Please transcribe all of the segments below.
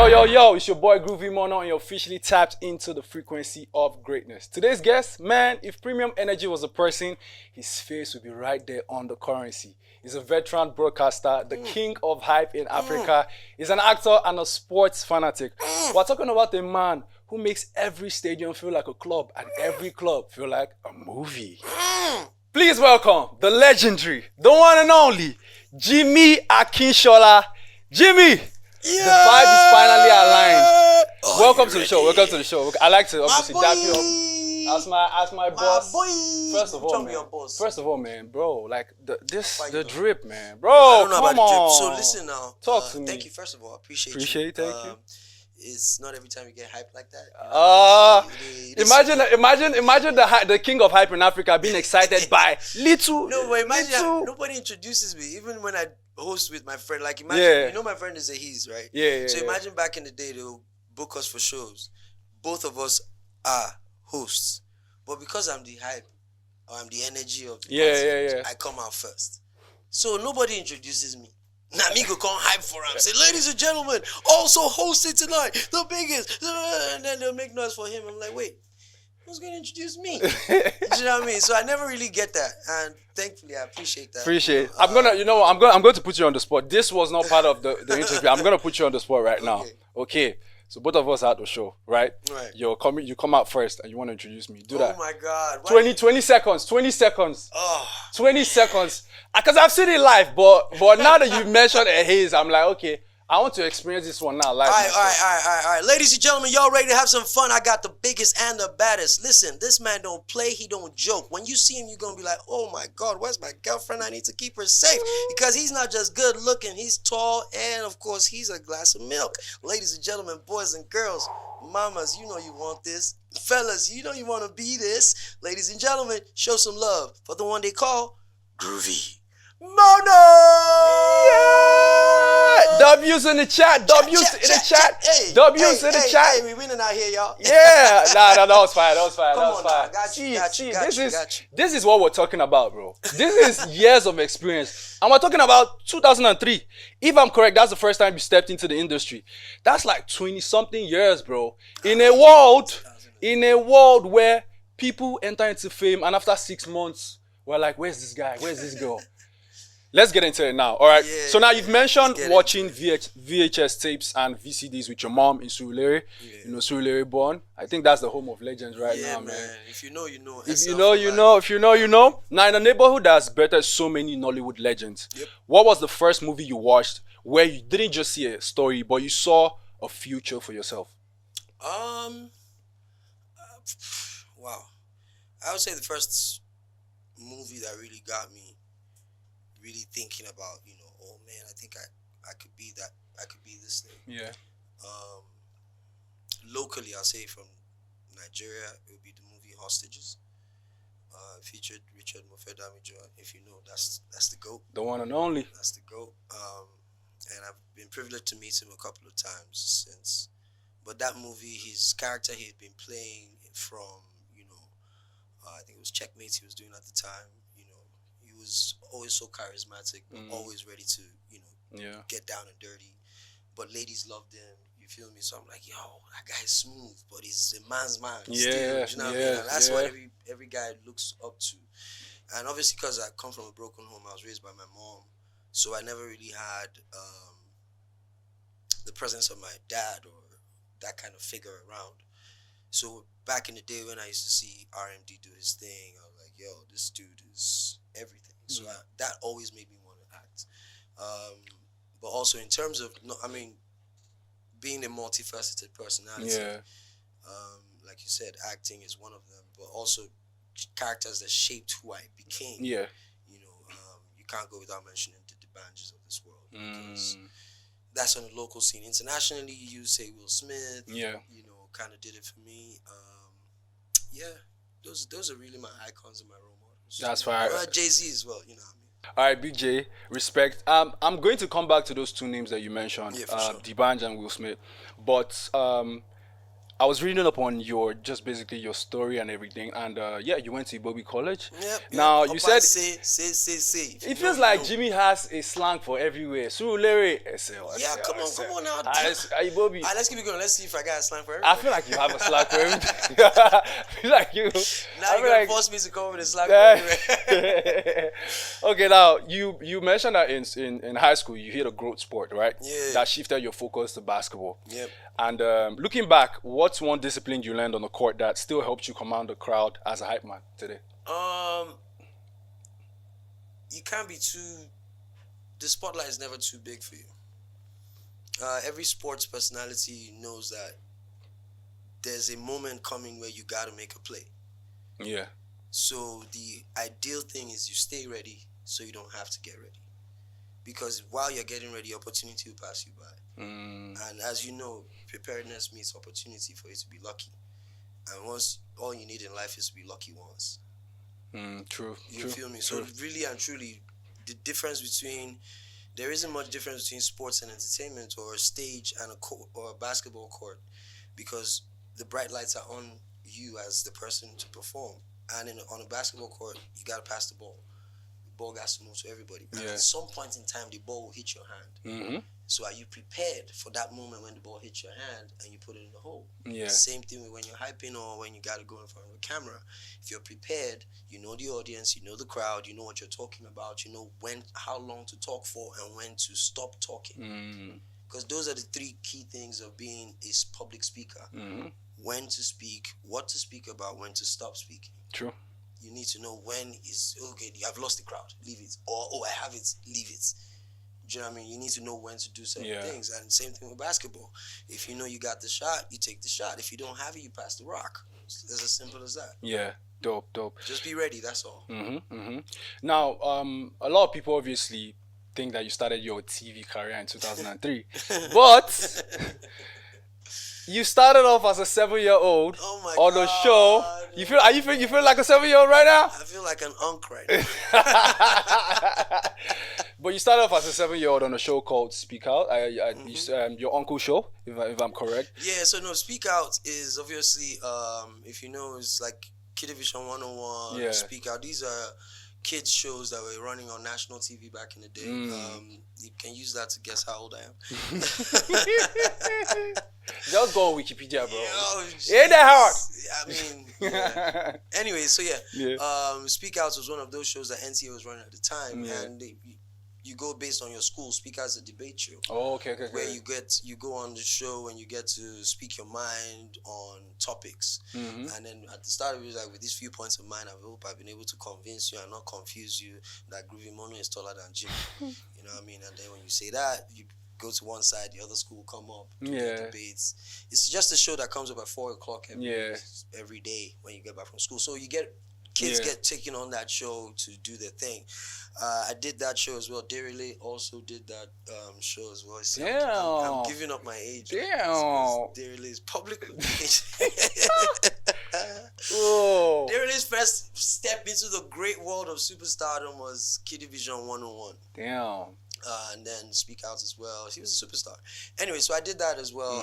Yo, it's your boy Groovymono and you're officially tapped into the frequency of greatness. Today's guest, man, if Premium Energy was a person, his face would be right there on the currency. He's a veteran broadcaster, the king of hype in Africa. He's an actor and a sports fanatic. We're talking about a man who makes every stadium feel like a club and every club feel like a movie. Please welcome the legendary, the one and only, Jimmie Akinsola. Jimmie! Yeah. The vibe is finally aligned. Welcome to the show. I like to obviously dap you up. As my boss. Boy. First of all, man, bro, like the drip, man, bro. I don't know about the drip. So listen now. Talk to me. Thank you. First of all, appreciate you. Thank you. It's not every time you get hyped like that. Imagine the king of hype in Africa being excited by little. No, but imagine nobody introduces me, even when I host with my friend. Like imagine, you know my friend is a he's, right? Yeah. So imagine back in the day they'll book us for shows. Both of us are hosts, but because I'm the hype or I'm the energy of the party, I come out first. So nobody introduces me. Now me go come hype for him. Say, ladies and gentlemen, also hosted tonight, the biggest. And then they'll make noise for him. I'm like, wait, who's gonna introduce me? You know what I mean? So I never really get that, and thankfully I appreciate that. I'm going to put you on the spot. This was not part of the interview. I'm gonna put you on the spot right now. Okay. So both of us are at the show, right? Right. You come out first and you want to introduce me. Do that. Oh my God. 20 seconds. 20 seconds. Oh. 20 seconds. Because I've seen it live, but now that you mentioned a haze, I'm like, okay, I want to experience this one now live. All right. Ladies and gentlemen, y'all ready to have some fun? I got the biggest and the baddest. Listen, this man don't play, he don't joke. When you see him, you're going to be like, oh my God, where's my girlfriend? I need to keep her safe. Because he's not just good looking, he's tall, and of course, he's a glass of milk. Ladies and gentlemen, boys and girls, mamas, you know you want this. Fellas, you know you want to be this. Ladies and gentlemen, show some love for the one they call Groovymono! W's in the chat. W's in the chat. W's in the chat. Hey, we winning out here, y'all. Yeah. Nah, that was fire. Come on, got you. This is what we're talking about, bro. This is years of experience. And we're talking about 2003. If I'm correct, that's the first time you stepped into the industry. That's like 20-something years, bro. In a world where people enter into fame and after 6 months, we're like, where's this guy? Where's this girl? Let's get into it now. All right. Yeah, so now you've mentioned watching VHS tapes and VCDs with your mom in Surulere. Yeah. You know, Surulere born. I think that's the home of legends right now, man. If you know, you know. If you know, you know. If you know, you know. Now in a neighborhood that's better, so many Nollywood legends. Yep. What was the first movie you watched where you didn't just see a story, but you saw a future for yourself? Wow. I would say the first movie that really got me really thinking about, you know, oh man, I think I could be that, I could be this thing. Yeah. Locally, I'll say from Nigeria, it would be the movie Hostages. Featured Richard Mofedamijo. If you know, that's the GOAT. The one and only. That's the GOAT. And I've been privileged to meet him a couple of times since. But that movie, his character he had been playing from, you know, I think it was Checkmates he was doing at the time. He was always so charismatic, but always ready to, you know, get down and dirty. But ladies loved him. You feel me? So I'm like, yo, that guy's smooth, but he's a man's man. Still, you know what I mean? And that's what every guy looks up to. And obviously, because I come from a broken home, I was raised by my mom, so I never really had the presence of my dad or that kind of figure around. So back in the day when I used to see RMD do his thing, I was like, yo, this dude is everything. So that always made me want to act. But also in terms of, being a multifaceted personality, like you said, acting is one of them, but also characters that shaped who I became. Yeah. You know, you can't go without mentioning the Banjis of this world, because that's on the local scene. Internationally, you say Will Smith, you know, kind of did it for me. Those are really my icons and my role models. That's fine. Jay-Z as well, you know what I mean? All right, Big J, respect. I'm going to come back to those two names that you mentioned, for sure. D'banj and Will Smith. But I was reading up on your just basically your story and everything, and yeah, you went to Ibobi College. Yep. Now you said say. If it you know, feels you like know. Jimmy has a slang for everywhere. Surulere, Yeah, come on now. Ibobi. Let's keep it going. Let's see if I got a slang for I everything. feel like you have a slang for everything. I feel like you. Now I you're feel gonna like, force me to come up with a slang for everywhere. okay, now you mentioned that in high school you hit a growth sport, right? Yeah. That shifted your focus to basketball. Yep. And looking back, what's one discipline you learned on the court that still helped you command the crowd as a hype man today? You can't be too. The spotlight is never too big for you. Every sports personality knows that there's a moment coming where you gotta make a play. Yeah. So the ideal thing is you stay ready so you don't have to get ready. Because while you're getting ready, opportunity will pass you by. And as you know, preparedness means opportunity for you to be lucky. And once, all you need in life is to be lucky once. True. You feel me? So really and truly, the difference between, there isn't much difference between sports and entertainment or a stage and a court or a basketball court, because the bright lights are on you as the person to perform. And on a basketball court, you got to pass the ball. The ball got to move to everybody. And at some point in time, the ball will hit your hand. So are you prepared for that moment when the ball hits your hand and you put it in the hole? Yeah. Same thing with when you're hyping or when you got to go in front of a camera. If you're prepared, you know the audience, you know the crowd, you know what you're talking about, you know how long to talk for and when to stop talking. Because those are the three key things of being a public speaker. When to speak, what to speak about, when to stop speaking. True. You need to know when is, okay, you have lost the crowd, leave it. Or, oh, I have it, leave it. Do you know what I mean? You need to know when to do certain things. And same thing with basketball. If you know you got the shot, you take the shot. If you don't have it, you pass the rock. It's as simple as that. Yeah. Dope. Just be ready, that's all. Now, a lot of people obviously think that you started your TV career in 2003. But you started off as a 7-year-old on the show. You feel like a 7-year-old right now? I feel like an unk right now. But you started off as a 7-year-old on a show called Speak Out. Your uncle's show, if I'm correct. Yeah, so no, Speak Out is obviously, if you know, it's like Kidivision 101, Speak Out. These are kids shows that were running on national TV back in the day. You can use that to guess how old I am. Just go on Wikipedia, bro. Ain't that hard? I mean, anyway, so Speak Out was one of those shows that NTA was running at the time, and you go based on your school. Speak Out is a debate show. Oh, okay. Where you go on the show and you get to speak your mind on topics. And then at the start of it, like, with these few points of mine, I hope I've been able to convince you and not confuse you that Groovymono is taller than Jimmie. You know what I mean? And then when you say that, you go to one side, the other school will come up, do debates. It's just a show that comes up at 4 o'clock every day when you get back from school. So you get kids get taken on that show to do their thing. I did that show as well. Derrile also did that show as well. See, I'm giving up my age. Damn. Derrile is public. Derile's first step into the great world of superstardom was Kidivision 101. Damn. And then Speak Out as well. He was a superstar. Anyway, so I did that as well.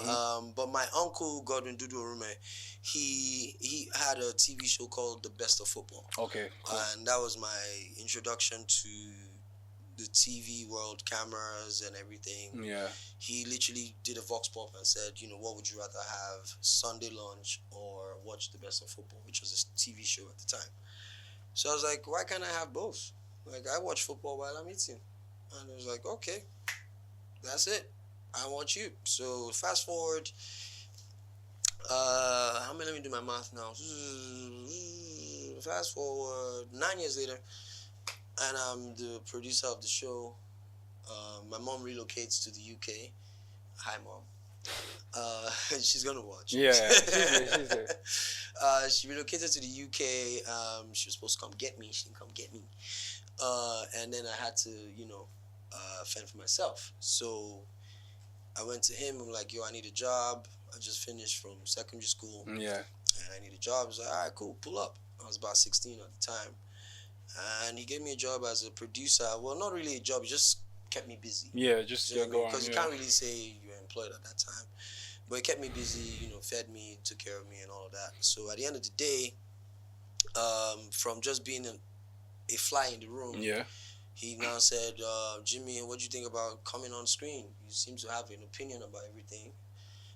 But my uncle, Godwin Dudu Orume, he had a TV show called The Best of Football. Okay, cool. And that was my introduction to the TV world, cameras and everything. Yeah. He literally did a vox pop and said, you know, what would you rather have, Sunday lunch or watch The Best of Football, which was a TV show at the time. So I was like, why can't I have both? Like, I watch football while I'm eating. And I was like, okay, that's it. I want you. So fast forward. Let me do my math now. Fast forward 9 years later, and I'm the producer of the show. My mom relocates to the UK. Hi, Mom. She's gonna watch. Yeah, she's there. She relocated to the UK. She was supposed to come get me. She didn't come get me. And then I had to, fend for myself. So I went to him. I'm like, yo, I need a job. I just finished from secondary school. Yeah. And I need a job. He's like, all right, cool, pull up. I was about 16 at the time. And he gave me a job as a producer. Well, not really a job. He just kept me busy. Yeah, just go on. Because you can't really say you're employed at that time. But it kept me busy, fed me, took care of me, and all of that. So at the end of the day, from just being a fly in the room, Yeah. he now said, Jimmy, what do you think about coming on screen? You seem to have an opinion about everything.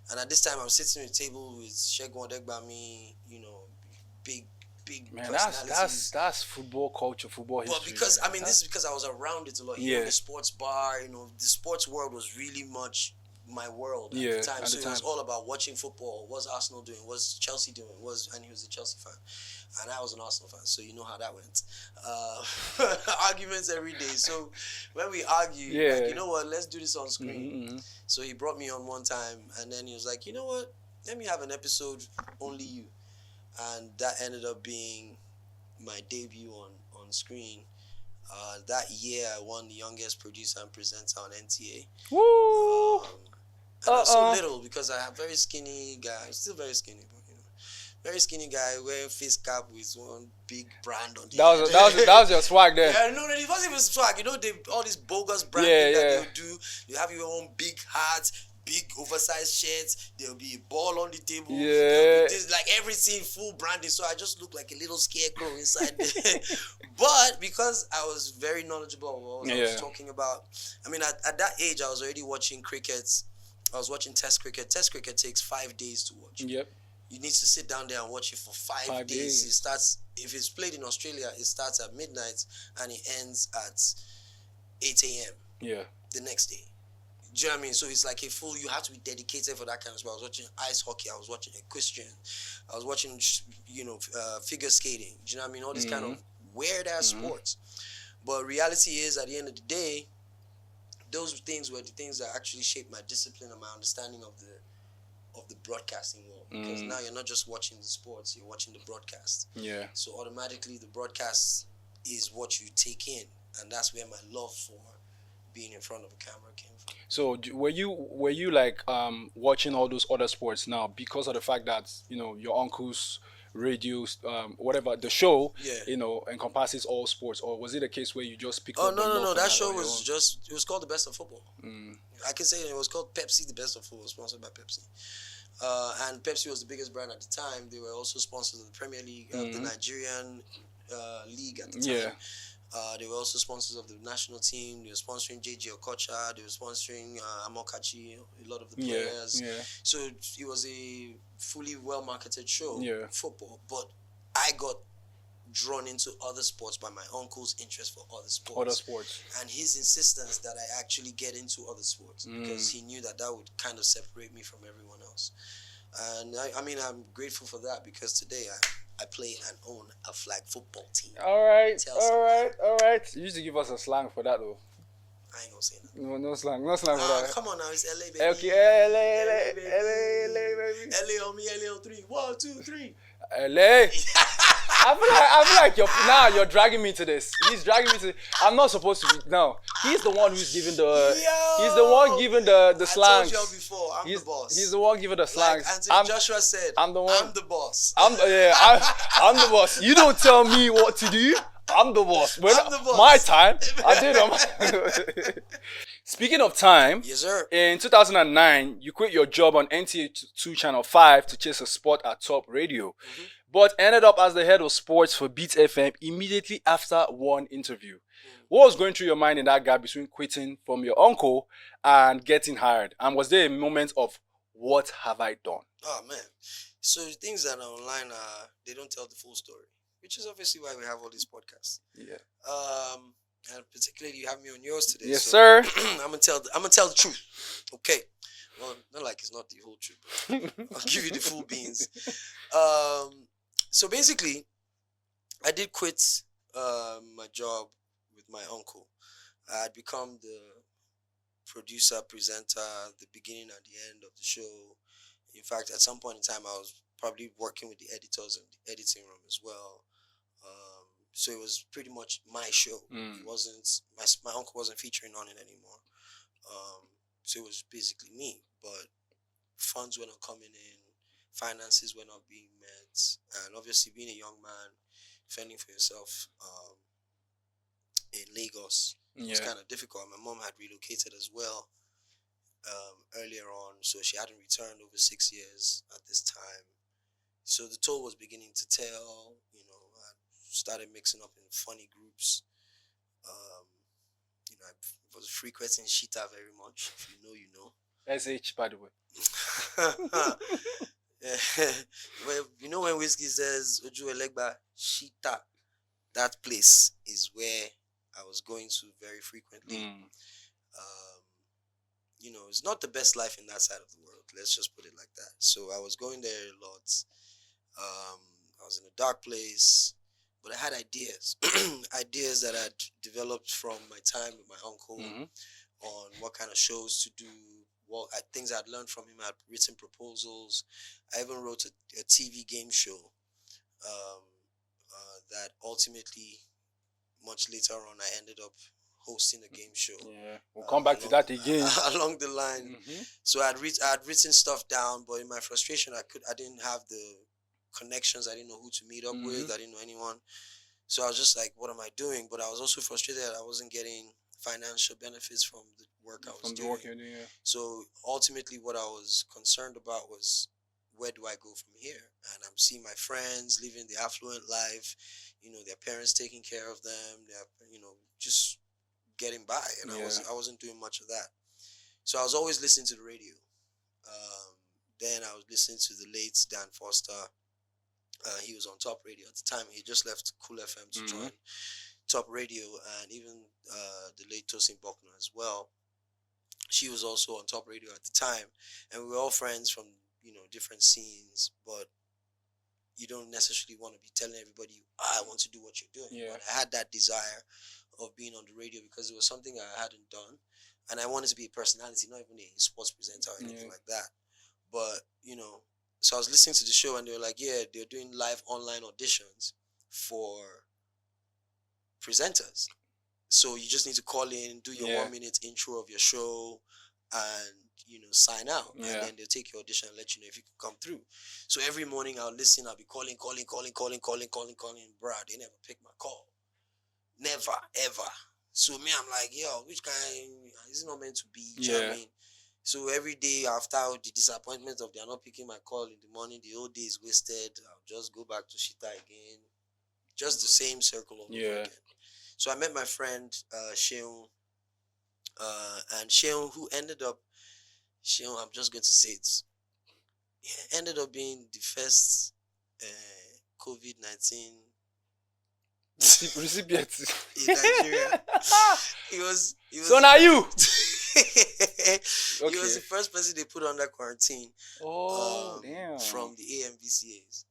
And at this time, I'm sitting at the table with Shegun Odegbami, big, big Man, personalities. that's football culture, football history. But because, man. this is because I was around it a lot. Here in the sports bar, the sports world was really much my world at the time. So it was all about watching football. What's Arsenal doing? What's Chelsea doing? And he was a Chelsea fan. And I was an Arsenal fan, so you know how that went. Arguments every day. So when we argue, like, you know what, let's do this on screen. Mm-hmm. So he brought me on one time, and then he was like, you know what, let me have an episode, only you. And that ended up being my debut on screen. That year, I won the youngest producer and presenter on NTA. Woo! And I'm so little because I'm a very skinny guy. I'm still very skinny, but very skinny guy wearing face cap with one big brand on the that was your swag there. Yeah, no, it wasn't even swag. All this bogus branding that they'll do. You have your own big hat, big oversized shirts. There'll be a ball on the table. Yeah. Like everything full branding. So I just look like a little scarecrow inside there. But because I was very knowledgeable of what I was talking about, at that age, I was already watching cricket. I was watching Test cricket. Test cricket takes 5 days to watch. Yep. You need to sit down there and watch it for 5 days. It starts, if it's played in Australia, it starts at midnight and it ends at 8 a.m. Yeah. The next day. Do you know what I mean? So it's like you have to be dedicated for that kind of sport. I was watching ice hockey. I was watching equestrian. I was watching, figure skating. Do you know what I mean? All these kind of weird-ass sports. But reality is, at the end of the day, those things were the things that actually shaped my discipline and my understanding of the broadcasting world. Because now you're not just watching the sports, you're watching the broadcast. Yeah. So automatically the broadcast is what you take in. And that's where my love for being in front of a camera came from. So were you like watching all those other sports now because of the fact that, your uncle's radio, whatever, the show, encompasses all sports, or was it a case where you just picked up? No. That show was it was called The Best of Football. I can say it was called Pepsi, The Best of Football, sponsored by Pepsi. And Pepsi was the biggest brand at the time. They were also sponsors of the Premier League, the Nigerian league at the time. Yeah. They were also sponsors of the national team. They were sponsoring JJ Okocha. They were sponsoring Amokachi, a lot of the players. Yeah. So it was a fully well-marketed show, football. But I got drawn into other sports by my uncle's interest for other sports. And his insistence that I actually get into other sports because he knew that would kind of separate me from everyone else. And I'm grateful for that because today I play and own a flag football team. All right. You used to give us a slang for that though. I ain't gonna say that. No slang for that. Come on now, it's LA, baby. Okay, LA, baby. LA on me, LA on 3. 1, 2, 3. LA. I feel like you're dragging me to this. He's dragging me to. I'm not supposed to be. No, he's the one who's giving the. He's the one giving the slangs. I told y'all before, I'm the boss. He's the one giving the slangs. Like Anthony Joshua said, I'm the boss. I'm the boss. You don't tell me what to do. I'm the boss. I'm the boss. My time. I did them. Speaking of time, yes, sir. In 2009, you quit your job on NTA2 Channel 5 to chase a spot at Top Radio, but ended up as the head of sports for Beat FM immediately after one interview. What was going through your mind in that gap between quitting from your uncle and getting hired? And was there a moment of, what have I done? Oh, man. So the things that are online, they don't tell the full story, which is obviously why we have all these podcasts. Yeah. And particularly you have me on yours today. Yes, sir. I'm gonna tell the truth. Okay. Well, not like it's not the whole truth, but I'll give you the full beans. So basically, I did quit my job with my uncle. I had become the producer, presenter, the beginning and the end of the show. In fact, at some point in time, I was probably working with the editors in the editing room as well. So it was pretty much my show. It wasn't my uncle wasn't featuring on it anymore. So it was basically me. But funds were not coming in, finances were not being met, and obviously being a young man, fending for yourself in Lagos was kind of difficult. My mom had relocated as well earlier on, so she hadn't returned over 6 years at this time. So the toll was beginning to tell. I started mixing up in funny groups. Um, I was frequenting Shita very much. If you know, you know. SH, by the way. Well, when Whiskey says Oju Elegba Shita, that place is where I was going to very frequently. Um, it's not the best life in that side of the world. Let's just put it like that. So I was going there a lot. I was in a dark place, but I had ideas, ideas that I'd developed from my time with my uncle on what kind of shows to do, things I'd learned from him. I'd written proposals. I even wrote a TV game show that ultimately, much later on, I ended up hosting a game show. Yeah, we'll come back to that again along the line. So I'd written stuff down, but in my frustration, I didn't have the connections. I didn't know who to meet up with. I didn't know anyone. So I was just like, what am I doing? But I was also frustrated that I wasn't getting financial benefits from the work I was doing. So ultimately, what I was concerned about was, where do I go from here? And I'm seeing my friends living the affluent life, their parents taking care of them, they're, just getting by. And I wasn't doing much of that. So I was always listening to the radio. Then I was listening to the late Dan Foster. He was on Top Radio at the time. He just left Cool FM to join Top Radio, and even the late Tosin Buckner as well. She was also on Top Radio at the time, and we were all friends from different scenes. But you don't necessarily want to be telling everybody, I want to do what you're doing. But I had that desire of being on the radio because it was something I hadn't done, and I wanted to be a personality, not even a sports presenter or anything like that. But so I was listening to the show, and they were like, yeah, they're doing live online auditions for presenters. So you just need to call in, do your 1 minute intro of your show, and sign out. And then they'll take your audition and let you know if you can come through. So every morning I'll listen, I'll be calling. Bruh, they never pick my call. Never, ever. So me, I'm like, yo, which kind is it not meant to be? You know what I mean? So every day after the disappointment of they're not picking my call in the morning, the whole day is wasted. I'll just go back to Shita again. Just the same circle over again. So I met my friend Sheung, and Sheung, who ended up, I'm just going to say it, ended up being the first COVID-19 recipient in Nigeria. He was so now you. He was the first person they put under quarantine. Damn. From the AMVCAs.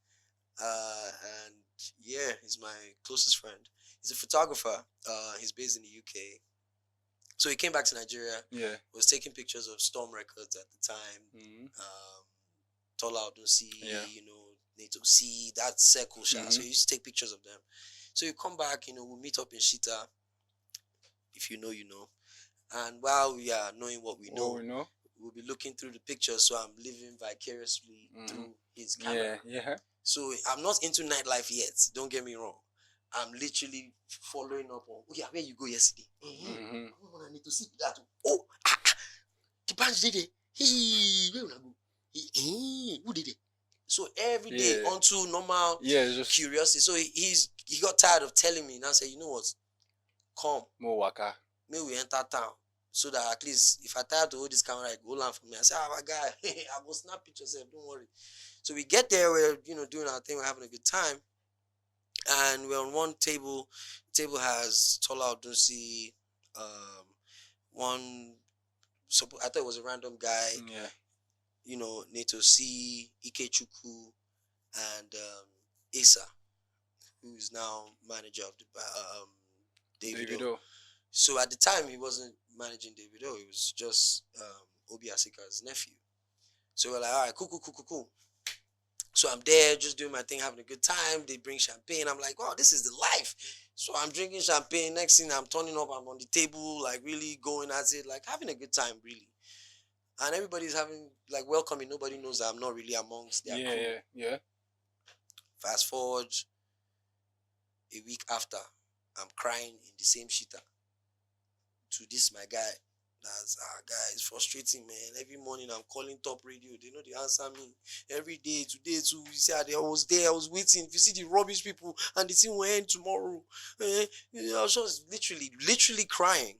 And he's my closest friend. He's a photographer. He's based in the UK. So he came back to Nigeria. Was taking pictures of Storm Records at the time. Tola Odunsi, Nato C, that circle shot. So he used to take pictures of them. So you come back, we'll meet up in Shita. If you know, you know. And while we are knowing what we know, we'll be looking through the pictures. So I'm living vicariously through his camera. So I'm not into nightlife yet. Don't get me wrong. I'm literally following up on, where you go yesterday? I need to see that. The branch did it. Where will I go? Who did it? So every day onto normal curiosity. So he got tired of telling me. Now say, you know what? Come. More waka. May we enter town. So that at least if I tired to hold this camera, go land for me. I say, my guy, I go snap pictures. Don't worry. So we get there, we're doing our thing, we're having a good time. And we're on one table. The table has Tola Odunsi, one, so I thought it was a random guy. Nato C, Ike Chukwu, and Asa, who is now manager of the Davido. So at the time, he wasn't managing Davido. He was just Obi Asika's nephew. So we're like, all right, cool. So I'm there just doing my thing, having a good time. They bring champagne. I'm like, wow, this is the life. So I'm drinking champagne. Next thing I'm turning up, I'm on the table, like really going at it, like having a good time, really. And everybody's having, like, welcoming. Nobody knows that I'm not really amongst their crew. Yeah. Fast forward a week after, I'm crying in the same Shita to this, my guy, That's guy, it's frustrating, man. Every morning I'm calling top radio. They know they answer me. Every day, today too. You see, I was there, I was waiting. If you see the rubbish people and the thing will end tomorrow. I was just literally crying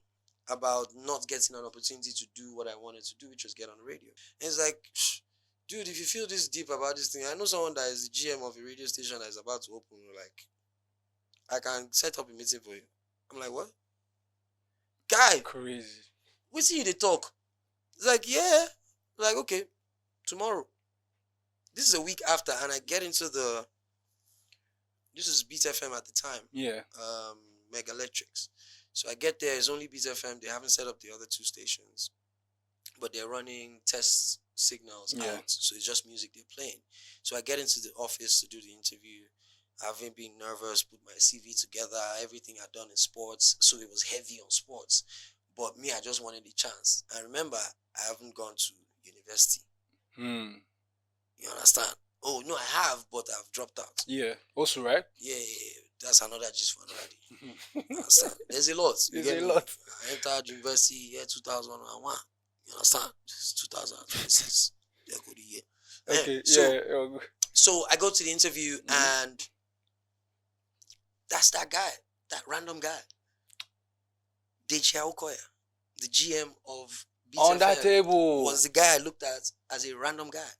about not getting an opportunity to do what I wanted to do, which was get on the radio. And it's like, dude, if you feel this deep about this thing, I know someone that is the GM of a radio station that is about to open. Like, I can set up a meeting for you. I'm like, what? Guy, Crazy. we see you they talk. It's like, yeah. Like, okay, tomorrow. This is a week after, and I get into this is Beat FM at the time. Yeah. Mega Electrics. So I get there, it's only Beat FM. They haven't set up the other two stations. But they're running test signals out. So it's just music they're playing. So I get into the office to do the interview. Having been nervous, put my CV together, everything I'd done in sports. So it was heavy on sports. But me, I just wanted the chance. And remember, I haven't gone to university. You understand? Oh, no, I have, but I've dropped out. Yeah. Also, right? Yeah. That's another gist for another day. You understand? There's a lot. There's a lot. I entered university year 2001. You understand? This is 2026. There go the year. Okay, So I go to the interview and that's that guy, that random guy. Deji Okoya, the GM of BTFM, on that table was the guy I looked at as a random guy.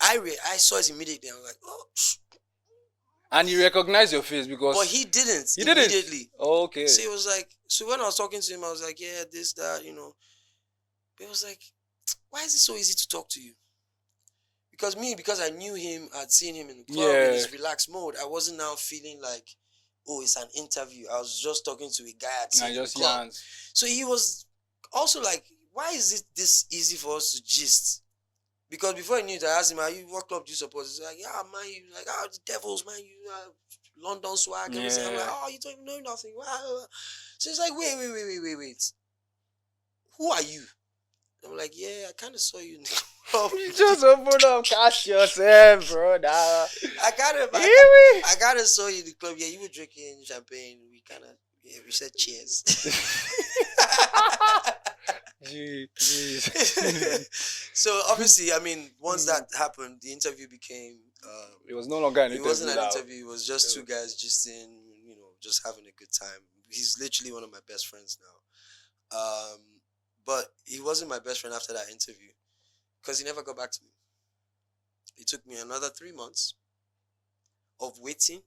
I saw it immediately. I was like, oh. And you recognize your face because... But he didn't. He immediately. Didn't? Oh, okay. So it was like, so when I was talking to him, I was like, yeah, this, that, you know. But it was like, why is it so easy to talk to you? Because I knew him, I'd seen him in the club in his relaxed mode. I wasn't now feeling like, oh, it's an interview. I was just talking to a guy I'd seen in the club. So he was also like, why is it this easy for us to gist? Because before I knew it, I asked him, what club do you support? He's like, yeah, man, you like, the Devils, man, you London swag. And I'm like, oh, you don't even know nothing. So it's like, wait. Who are you? I'm like, yeah, I kind of saw you in the club. You just open up, catch yourself, bro. I kind of saw you in the club. Yeah, you were drinking champagne. We said cheers. Jeez. So obviously, I mean, once that happened, the interview became. It was no longer an interview. It wasn't an interview. It was just two guys just just having a good time. He's literally one of my best friends now. But he wasn't my best friend after that interview because he never got back to me. It took me another 3 months of waiting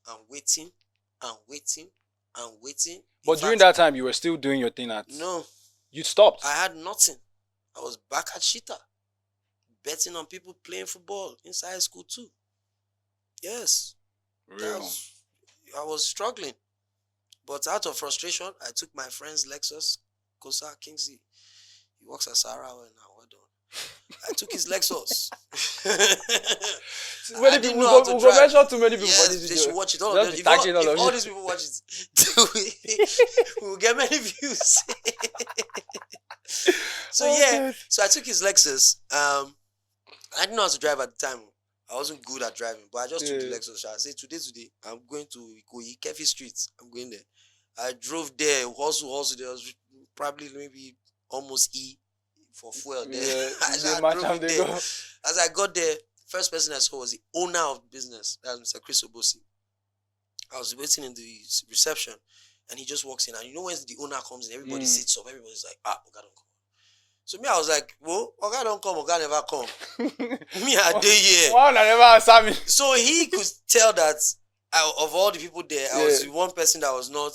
and waiting and waiting and waiting. But during that time, you were still doing your thing No. You stopped? I had nothing. I was back at Shita, betting on people playing football inside school too. Yes. Real. I was struggling. But out of frustration, I took my friend's Lexus, Kosa Kingsley. He works at Sarah now. Well done. I took his Lexus. Many people will mention too many people for this video. They should watch it. All of them. If all these people watch it, we will get many views. So I took his Lexus. I didn't know how to drive at the time. I wasn't good at driving, but I just took the Lexus. I said, today, I'm going to Ikoyi, Kefi Street. I'm going there. I drove there, hustle. There was probably maybe almost E for fuel there. As I got there, first person I saw was the owner of the business. That's Mr. Chris Obosi. I was waiting in the reception, and he just walks in. And you know when the owner comes in, everybody sits up. Everybody's like, Oga don't come. So me, I was like, whoa, Oga don't come, Oga never come. Me, I did here. One never answer me. So he could tell that of all the people there, I was the one person that was not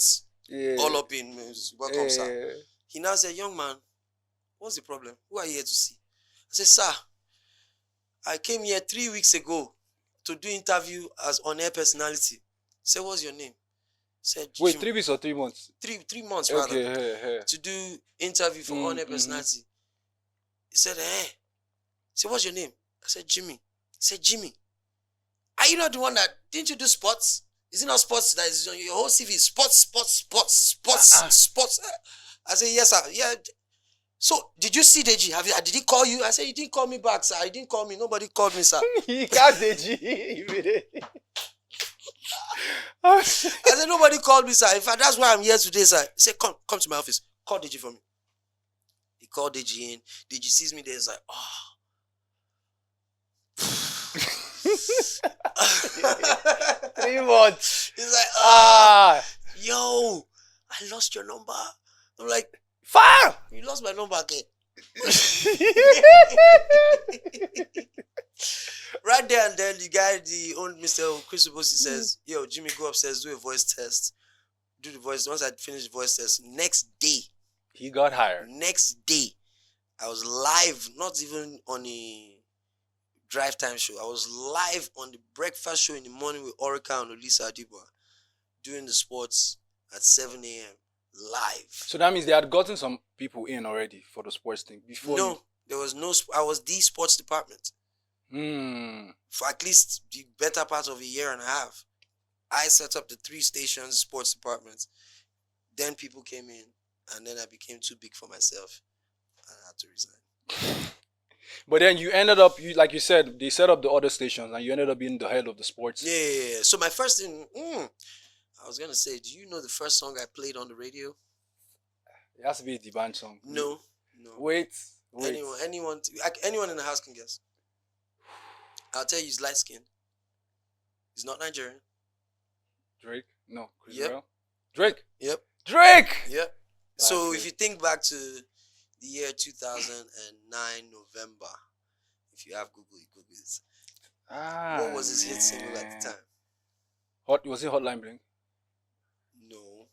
all up in welcome, sir. He now said, young man, what's the problem? Who are you here to see? I said, sir, I came here 3 weeks ago to do interview as on-air personality. He said, what's your name? Said, wait, 3 weeks or 3 months? 3 months, rather. To do interview for on-air personality. He said, I said, what's your name? I said, Jimmy. He said, Jimmy, are you not the one that, didn't you do sports? Is it not sports that is on your whole CV? Sports. I said, yes, sir. Yeah. So, did you see Deji? Did he call you? I said, he didn't call me back, sir. He didn't call me. Nobody called me, sir. He called Deji. I said, nobody called me, sir. In fact, that's why I'm here today, sir. He said, come to my office. Call Deji for me. called Deji in. Deji sees me there. It's like, oh. Too much. He's like, yo, I lost your number. I'm like, Fire! You lost my number again. Right there and then, the old Mr. Chris Obosi says, yo, Jimmy, go upstairs, do a voice test. Do the voice. Once I finished the voice test, next day, he got hired. Next day, I was live, not even on a drive time show. I was live on the breakfast show in the morning with Orica and Olisa Adiba, doing the sports at 7 a.m. live. So that means they had gotten some people in already for the sports thing before. No, there was no. I was the sports department for at least the better part of a year and a half. I set up the 3 stations sports departments. Then people came in, and then I became too big for myself, and I had to resign. But then you ended up, like you said, they set up the other stations, and you ended up being the head of the sports. Yeah. So my first thing, I was gonna say, do you know the first song I played on the radio? It has to be the band song. No. Wait. Anyone in the house can guess. I'll tell you, he's light skinned. He's not Nigerian. Drake? No. Chris Yep. Brown? Drake? Yep. Drake! Yep. So if you think back to the year 2009 November, if you have Google, you Google this. What was his hit single at the time? Was it Hotline Bling? No.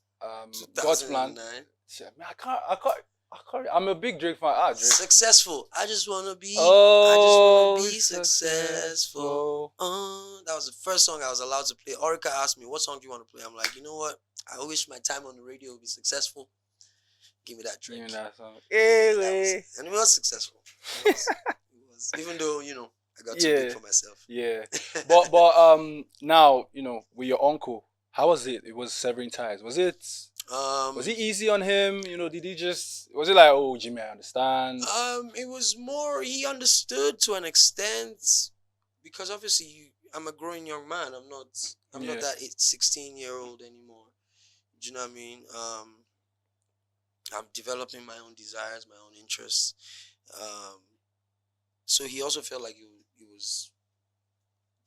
God's Plan. 2009. Man, I can't. I'm a big Drake fan. Drake. Successful. I just wanna be. Successful. That was the first song I was allowed to play. Orica asked me, "What song do you want to play?" I'm like, you know what? I wish my time on the radio would be successful. Give me that Drake. Give me that song. And it was successful. It was. Even though I got too big for myself. Yeah. But now with your uncle, how was it? It was severing ties. Was it easy on him? Did he was it like, oh, Jimmy, I understand? It was more, he understood to an extent, because obviously I'm a growing young man. I'm not that 16-year-old anymore. Do you know what I mean? I'm developing my own desires, my own interests. So he also felt like it was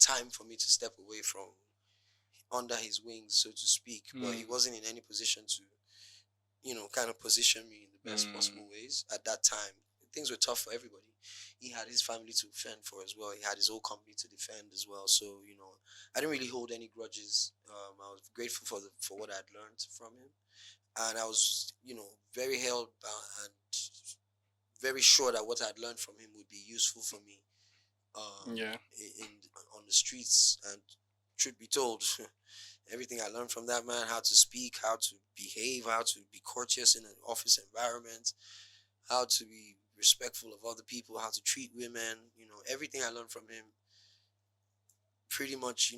time for me to step away from under his wings, so to speak. But he wasn't in any position to, kind of position me in the best possible ways at that time. Things were tough for everybody. He had his family to fend for as well. He had his whole company to defend as well. So, I didn't really hold any grudges. I was grateful for what I had learned from him. And I was, very held and very sure that what I had learned from him would be useful for me on the streets. And truth be told, everything I learned from that man, how to speak, how to behave, how to be courteous in an office environment, how to be respectful of other people, how to treat women, everything I learned from him. Pretty much,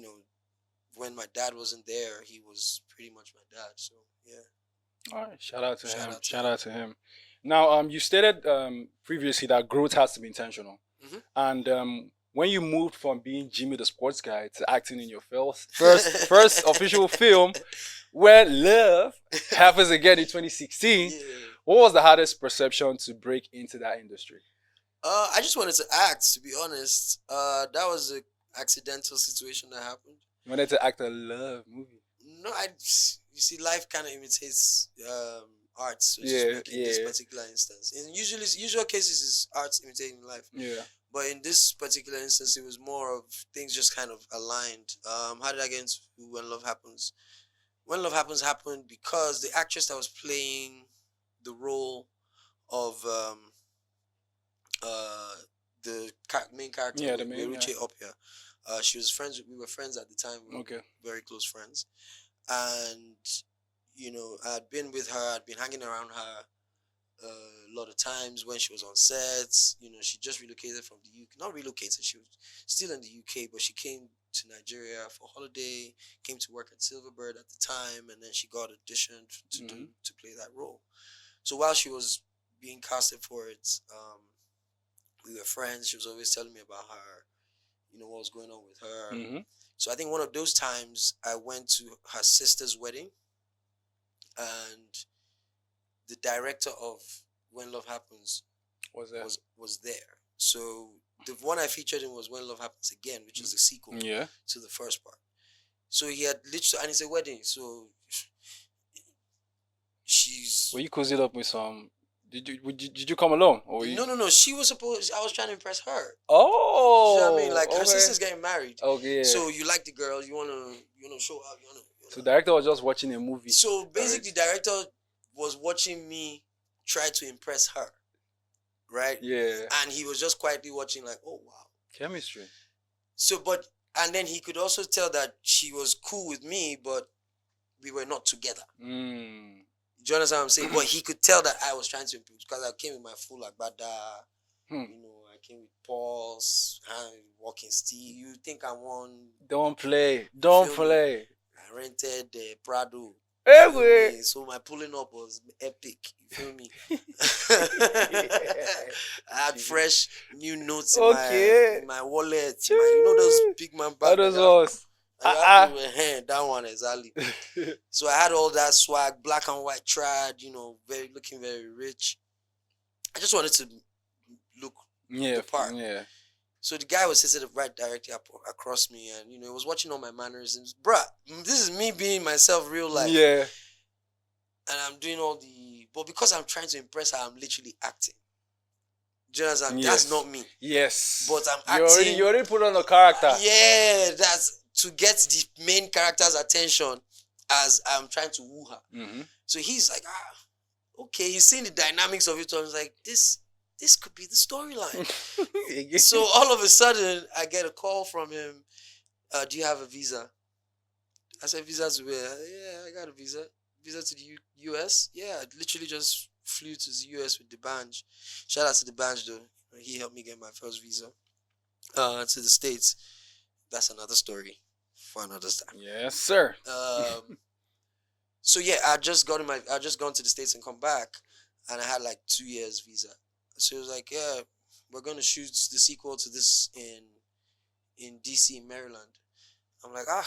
when my dad wasn't there, he was pretty much my dad. So, yeah. All right, shout out to him. Now, you stated previously that growth has to be intentional. Mm-hmm. And when you moved from being Jimmy the sports guy to acting in your first official film, where love happens again in 2016, what was the hardest perception to break into that industry? I just wanted to act, to be honest. That was an accidental situation that happened. You wanted to act a love movie? No, you see, life kind of imitates art, so to speak, in this particular instance. In usual cases, is arts imitating life. Yeah. But in this particular instance, it was more of things just kind of aligned. How did I get into When Love Happens? When Love Happens happened because the actress that was playing the role of the main character, the main, Opia, she was friends. We were friends at the time. We were very close friends, and I'd been with her. I'd been hanging around her a lot of times when she was on sets. She just relocated from the UK. Not relocated, she was still in the UK, but she came to Nigeria for holiday, came to work at Silverbird at the time, and then she got auditioned to play that role. So while she was being casted for it, we were friends. She was always telling me about her, what was going on with her. Mm-hmm. So I think one of those times I went to her sister's wedding, and the director of When Love Happens Was that? was there. So the one I featured in was When Love Happens Again, which is the sequel Yeah. to the first part. So he had literally, and it's a wedding. So she's. Were you cozied up with some? Did you come along? Or were you... No. She was supposed. I was trying to impress her. Oh. You know what I mean? Like her okay. sister's getting married. Okay. Yeah. So you like the girl, you wanna show up, So director was just watching a movie. So basically, director was watching me try to impress her, right? Yeah. And he was just quietly watching, like, oh wow, Chemistry. So, and then he could also tell that she was cool with me, but we were not together. Mm. Do you understand what I'm saying? But he could tell that I was trying to improve because I came with my full agbada. I came with paws, walking stick. You think I won? Don't play. Don't play. I rented the Prado. Hey, so my pulling up was epic. You feel me? I had fresh new notes in my wallet. Those big man bags. Those was. That one exactly. So I had all that swag, black and white trad, looking very rich. I just wanted to look the part. Yeah. So the guy was sitting right directly across me, and he was watching all my mannerisms. Bruh, this is me being myself, real life. Yeah. And I'm doing but because I'm trying to impress her, I'm literally acting. Do you understand? Yes. That's not me. Yes. But I'm acting. You already put on a character. Yeah, that's to get the main character's attention as I'm trying to woo her. Mm-hmm. So he's like, okay, he's seeing the dynamics of it. So I was like, this could be the storyline. So all of a sudden, I get a call from him. Do you have a visa? I said, visa to where? Yeah, I got a visa. Visa to the U.S.? Yeah, I literally just flew to the U.S. with the Banj. Shout out to the Banj, though. He helped me get my first visa to the States. That's another story for another time. Yes, sir. So yeah, I just gone to the States and come back, and I had like 2 years visa. So it was like, yeah, we're gonna shoot the sequel to this in DC, Maryland. I'm like, I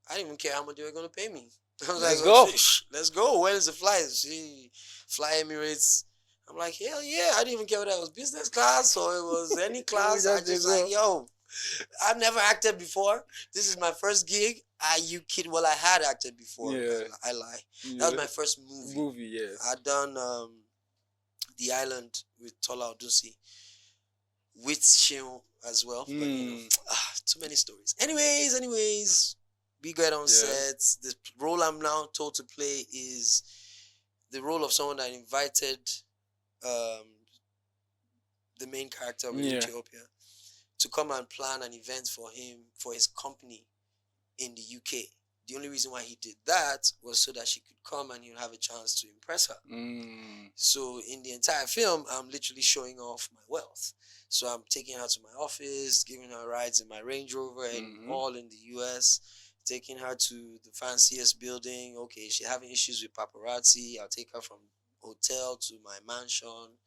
didn't even care how much they were gonna pay me. I was Let's like, go. Let's go. Where's the flight? Fly Emirates. I'm like, hell yeah, I didn't even care whether it was business class or it was any class. I just like, yo, I've never acted before. This is my first gig. You kid? Well, I had acted before. Yeah. I lie. Yeah. That was my first movie. Yes. I'd done The Island with Tola Odusi, with Shion as well. But, too many stories. Anyways, we got on sets. The role I'm now told to play is the role of someone that invited the main character of Ethiopia to come and plan an event for him, for his company in the UK. The only reason why he did that was so that she could come and he'll have a chance to impress her. So in the entire film, I'm literally showing off my wealth. So I'm taking her to my office, giving her rides in my Range Rover and all in the US, taking her to the fanciest building. Okay, she's having issues with paparazzi. I'll take her from hotel to my mansion.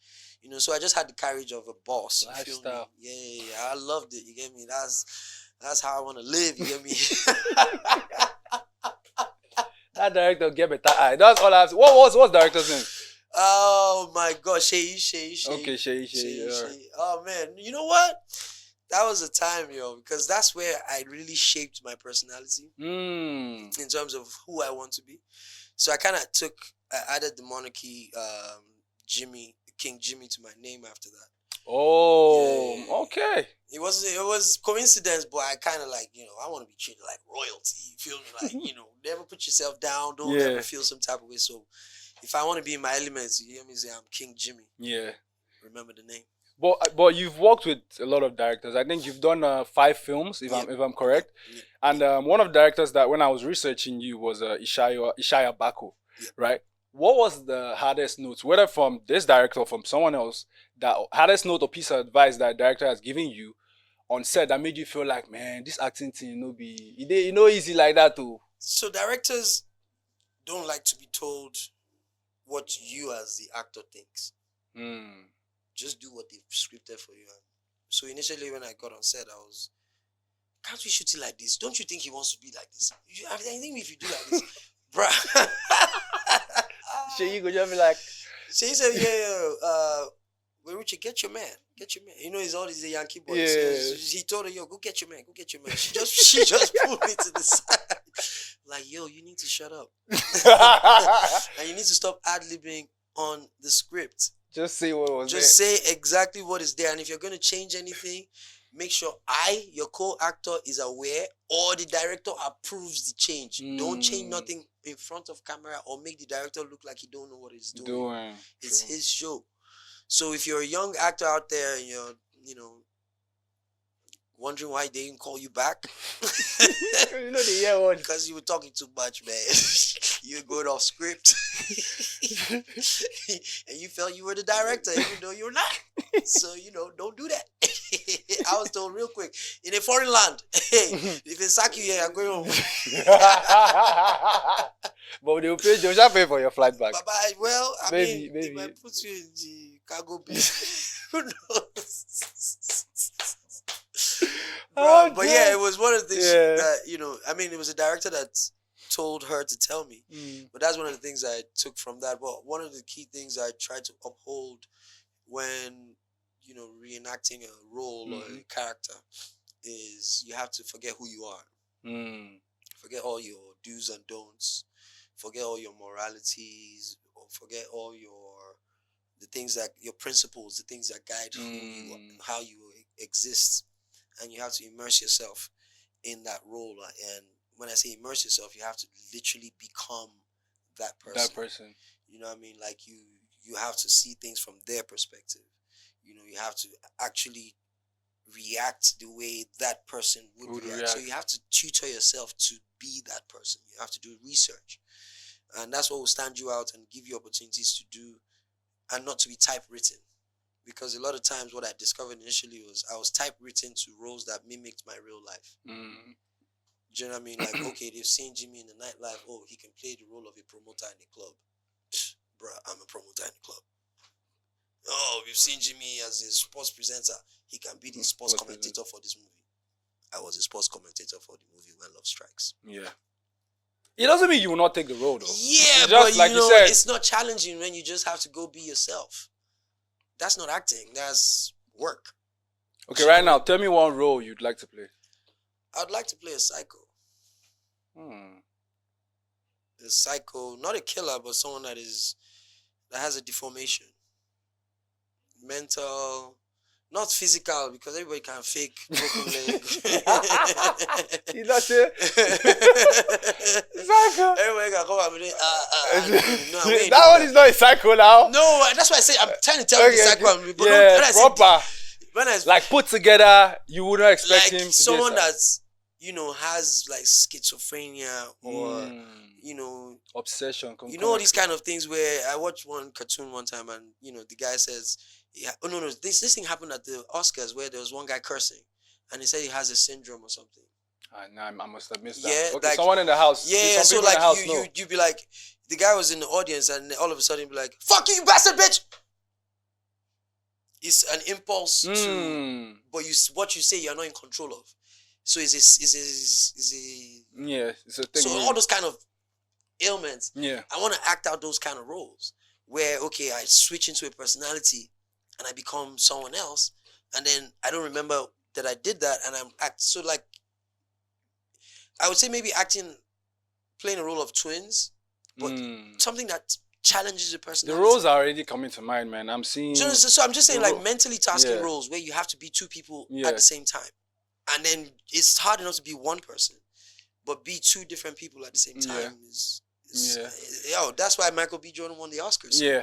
So I just had the courage of a boss. You feel me? Yeah, I loved it. You get me? That's how I want to live. You get me? That director get better eye. That's all I have to... What's director's name? Oh my God, Shay. Okay, Shay. Oh man, you know what? That was a time, because that's where I really shaped my personality in terms of who I want to be. So I added the monarchy, King Jimmie to my name after that. Oh, yeah. Okay. It was coincidence, but I kind of like, I want to be treated like royalty. You feel me? Like, never put yourself down. Don't ever feel some type of way. So if I want to be in my elements, you hear me say I'm King Jimmie. Yeah. Remember the name. But you've worked with a lot of directors. I think you've done 5 films, if I'm correct. And one of the directors that when I was researching you was Ishaya Bako, right? What was the hardest notes, whether from this director or from someone else, that hardest note or piece of advice that director has given you on set that made you feel like, man, this acting thing easy like that too? So directors don't like to be told what you as the actor thinks. Just do what they've scripted for you. So initially when I got on set, I was, can't we shoot it like this? Don't you think he wants to be like this? I think if you do like this, bruh. Sure, you could just be like, So he said, yeah. Well, Richard, get your man. You know, he's a Yankee boy. Yeah. So he told her, yo, go get your man. She just pulled me to the side. Like, yo, you need to shut up. And you need to stop ad-libbing on the script. Just say what was Just say exactly what is there. And if you're going to change anything, make sure your co-actor, is aware or the director approves the change. Don't change nothing in front of camera or make the director look like he don't know what he's doing. It's his show. So if you're a young actor out there and you're, wondering why they didn't call you back, You know the year one. because you were talking too much, man. You were going off script. And you felt you were the director, even though you're not. So, don't do that. I was told real quick, in a foreign land, hey, if they sack you here, I'm going home. But they'll just pay for your flight back. Bye-bye. Well, Maybe. they might put you in the cargo bin. Who knows? But yeah, it was one of the things that, it was a director that told her to tell me. But that's one of the things I took from that. Well, one of the key things I try to uphold when, reenacting a role or a character is you have to forget who you are. Forget all your do's and don'ts. Forget all your moralities. Or forget all the things that, your principles, the things that guide who you are, how you exist. And you have to immerse yourself in that role. And when I say immerse yourself, you have to literally become that person. You know what I mean? Like you have to see things from their perspective. You have to actually react the way that person would react. So you have to tutor yourself to be that person. You have to do research. And that's what will stand you out and give you opportunities to do and not to be typewritten. Because a lot of times what I discovered initially was I was typewritten to roles that mimicked my real life. Do you know what I mean? Like, okay, they've seen Jimmie in the nightlife. Oh, he can play the role of a promoter in a club. Bruh, I'm a promoter in a club. Oh, we've seen Jimmie as a sports presenter. He can be the sports commentator for this movie. I was a sports commentator for the movie When Love Strikes. Yeah. It doesn't mean you will not take the role, though. Yeah, but like you said, it's not challenging when you just have to go be yourself. That's not acting. That's work. Okay, right now, tell me one role you'd like to play. I'd like to play a psycho. A psycho, not a killer, but someone that has a deformation. Mental, not physical, because everybody can fake broken leg. You not it? Psycho. Everybody can come and that one is not a psycho now. No, that's why I say I'm trying to tell you the psycho. But proper. Like put together, you wouldn't expect him to someone be that's has like schizophrenia or obsession. All these kind of things where I watched one cartoon one time and the guy says, this thing happened at the Oscars where there was one guy cursing and he said he has a syndrome or something. I must have missed that. Yeah, okay, someone in the house. Yeah, so like you'd be like, the guy was in the audience and all of a sudden be like, "Fuck you bastard bitch." It's an impulse to, but what you say you're not in control of. So it's a thing. So all those kind of ailments. Yeah. I want to act out those kind of roles where I switch into a personality and I become someone else, and then I don't remember that I did that, and so like I would say maybe playing a role of twins, but something that challenges your personality. The roles are already coming to mind, man. I'm seeing. So I'm just saying, like mentally tasking roles where you have to be two people at the same time, and then it's hard enough to be one person, but be two different people at the same time that's why Michael B. Jordan won the Oscars. Yeah.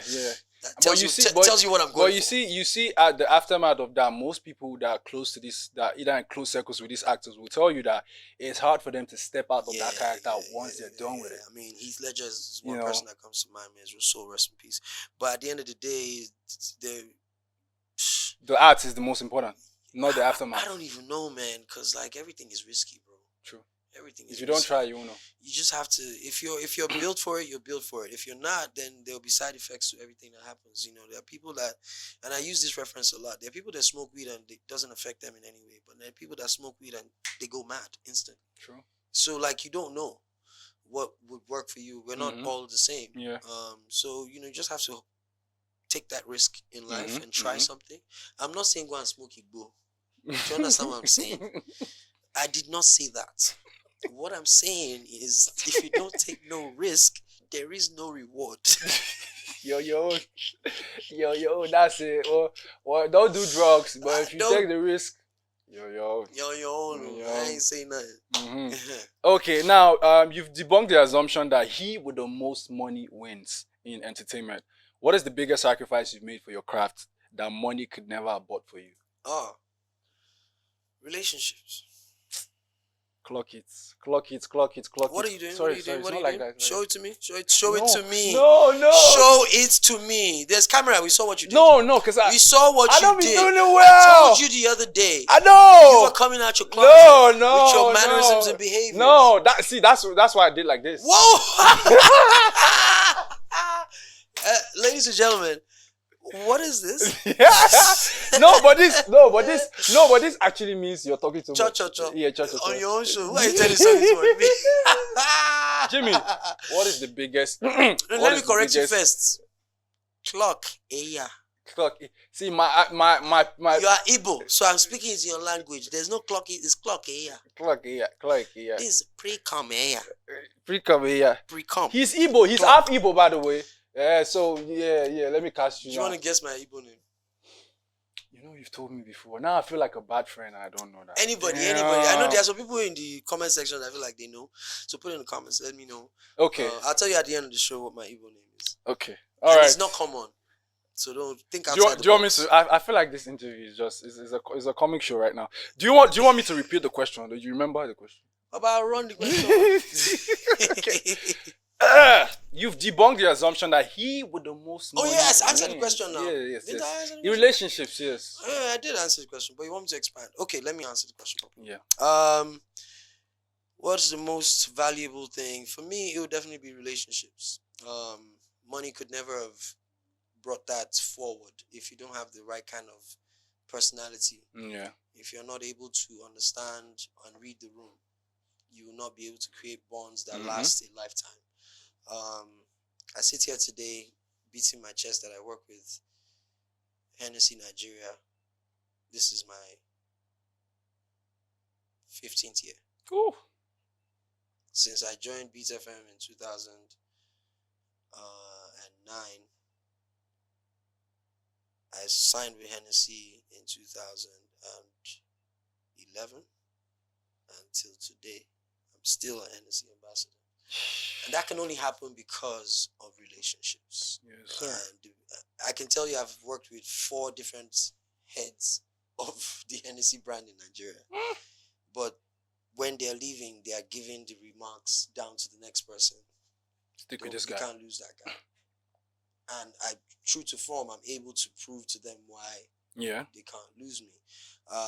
That tells you what I'm going for. You see at the aftermath of that, most people that are close to this, that either in close circles with these actors, will tell you that it's hard for them to step out of that character once they're done with it. I mean, Heath Ledger is one person that comes to mind, man. His soul, rest in peace. But at the end of the day, the art is the most important, not the aftermath. I don't even know, man, because like everything is risky, bro. True. Everything is if you don't try, you won't know. You just have to. If you're built for it, you're built for it. If you're not, then there'll be side effects to everything that happens. There are people that, and I use this reference a lot. There are people that smoke weed and it doesn't affect them in any way, but there are people that smoke weed and they go mad instant. True. So like you don't know what would work for you. We're not all the same. Yeah. So you just have to take that risk in life Mhm, and try mhm. something. I'm not saying go and smoke igbo. Do you understand what I'm saying? I did not say that. What I'm saying is, if you don't take no risk, there is no reward. Yo, that's it. Or don't do drugs, but if you Don't take the risk, yo. you're on your own. I Yo. ain't saying Mhm. nothing. Okay, now you've debunked the assumption that he with the most money wins in entertainment. What is the biggest sacrifice you've made for your craft that money could never have bought for you? Oh, relationships. Clock it, clock it, clock it, clock What it. are you doing? What are Sorry, you sorry, doing? it's What are not you like doing? that. Show it to me. Show it to me. No. Show it to me. There's camera. We saw what you did. No, because We saw what I you don't be did. doing it I well. told you the other day. I know. You were coming out your closet No, with your mannerisms and behaviors. No, that's why I did like this. Whoa! Ladies and gentlemen, what is this? but this actually means you're talking too much. Cho. Yeah, cho. On your own show. Why are you telling something to me? Jimmy, what is the biggest? Let me correct you first. Clock. Yeah. Clock. See, my. You are Igbo, so I'm speaking in your language. There's no clock. It's clock. Yeah. Clock. Yeah. This is pre-com. Yeah. Pre-com. Yeah. Pre-com. He's Igbo. He's Clock. half Igbo, by the way. Yeah. So yeah. Let me cast you. Do you want to guess my Igbo name? You know, you've told me before. Now I feel like a bad friend. I don't know that. Anybody. I know there are some people in the comment section that I feel like they know. So put it in the comments. Let me know. Okay. I'll tell you at the end of the show what my Igbo name is. Okay. All right. It's not common. So don't think outside do you want me to? I feel like this interview is just is a comic show right now. Do you want me to repeat the question? Do you remember the question? About run the question. Okay. You've debunked the assumption that he with the most money. Oh yes, answer the wins. question now. Yes. Did I answer the In question? relationships, yes. I did answer the question, but you want me to expand? Okay, let me answer the question properly. Yeah. What's the most valuable thing for me? It would definitely be relationships. Money could never have brought that forward if you don't have the right kind of personality. Yeah. If you're not able to understand and read the room, you will not be able to create bonds that last a lifetime. I sit here today beating my chest that I work with Hennessy Nigeria. This is my 15th year. Cool. Since I joined Beat FM in 2009, I signed with Hennessy in 2011 until today. I'm still a Hennessy ambassador. And that can only happen because of relationships. Yes, sir. And I can tell you I've worked with 4 different heads of the Hennessy brand in Nigeria. But when they're leaving, they are giving the remarks down to the next person. Stick with this guy. You can't lose that guy. And true to form, I'm able to prove to them why they can't lose me.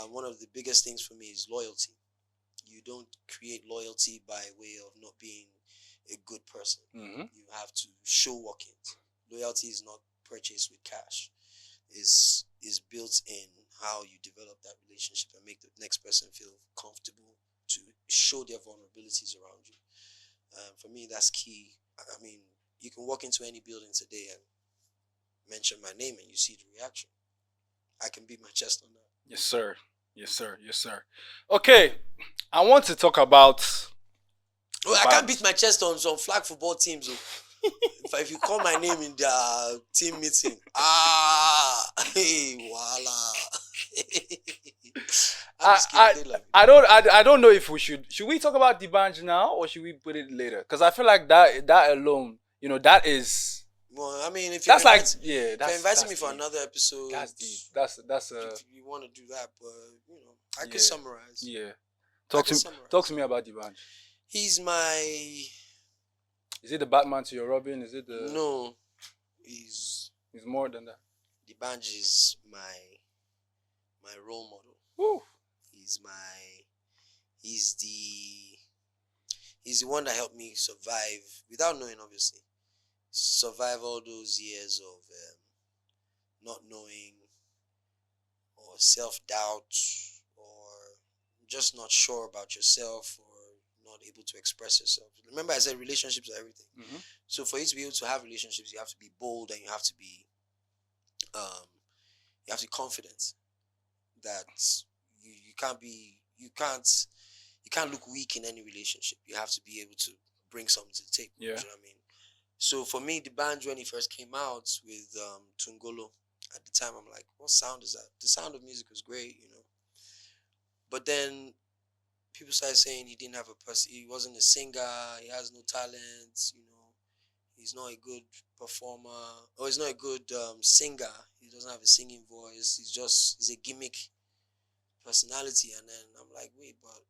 One of the biggest things for me is loyalty. You don't create loyalty by way of not being a good person. You have to show walk it. Loyalty is not purchased with cash. Is built in how you develop that relationship and make the next person feel comfortable to show their vulnerabilities around you. For me, that's key. I mean, you can walk into any building today and mention my name and you see the reaction. I can beat my chest on that. Yes, sir. Okay, I want to talk about. Well, I can't beat my chest on some flag football teams. If you call my name in the team meeting, hey, voila. I don't know if we should we talk about D'banj now or should we put it later? Because I feel like that alone, that is. Well, I mean, if you're inviting me for another episode, that's deep. That's if you want to do that, but I could summarize. Yeah, talk to me about D'banj. He's my. Is it the Batman to your Robin? Is it the? No, he's more than that. D'banj is my role model. Woo. He's the one that helped me survive without knowing, obviously. Survive all those years of not knowing or self-doubt or just not sure about yourself or not able to express yourself. Remember I said relationships are everything. So for you to be able to have relationships, you have to be bold and you have to be Um, you have to be confident that you can't look weak in any relationship. You have to be able to bring something to the table. Yeah. You know what I mean? So for me, the band when he first came out with Tungolo, at the time I'm like, what sound is that? The sound of music was great, But then people started saying he didn't have he wasn't a singer, he has no talent, he's not a good performer, or he's not a good singer. He doesn't have a singing voice. He's a gimmick personality. And then I'm like, wait, but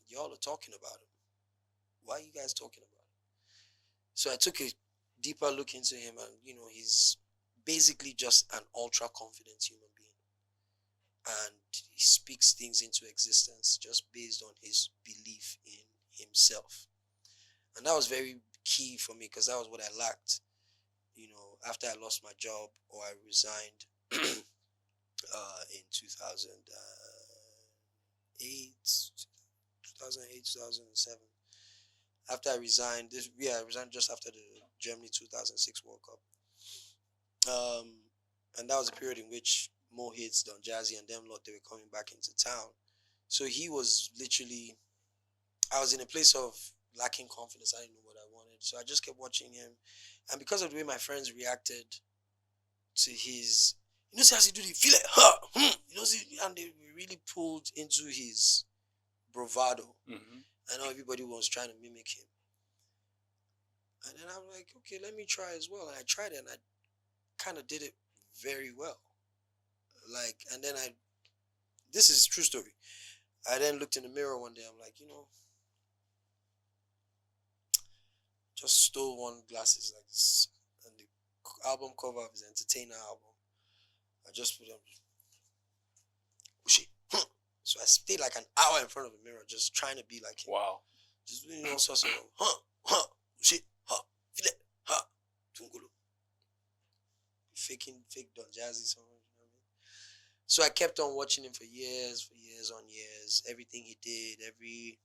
y'all are talking about him. Why are you guys talking about him? So I took a deeper look into him, and he's basically just an ultra confident human being, and he speaks things into existence just based on his belief in himself. And that was very key for me, because that was what I lacked. After I lost my job, or I resigned in 2007. After I resigned, I resigned just after the Germany 2006 World Cup. And that was a period in which Mo Hits, Don Jazzy, and them lot, they were coming back into town. So he was literally, I was in a place of lacking confidence. I didn't know what I wanted. So I just kept watching him. And because of the way my friends reacted to his, see how he do the feel it, and they really pulled into his bravado. Mm-hmm. I know everybody was trying to mimic him. And then I'm like, okay, let me try as well. And I tried it, and I kind of did it very well. And then this is a true story. I then looked in the mirror one day. I'm like, just stole one glasses like this, and the album cover of his Entertainer album. I just put on, so I stayed like an hour in front of the mirror, just trying to be like him. Wow. Just doing all sorts of Tungulu. Fake Don Jazzy songs. So I kept on watching him for years on years. Everything he did, every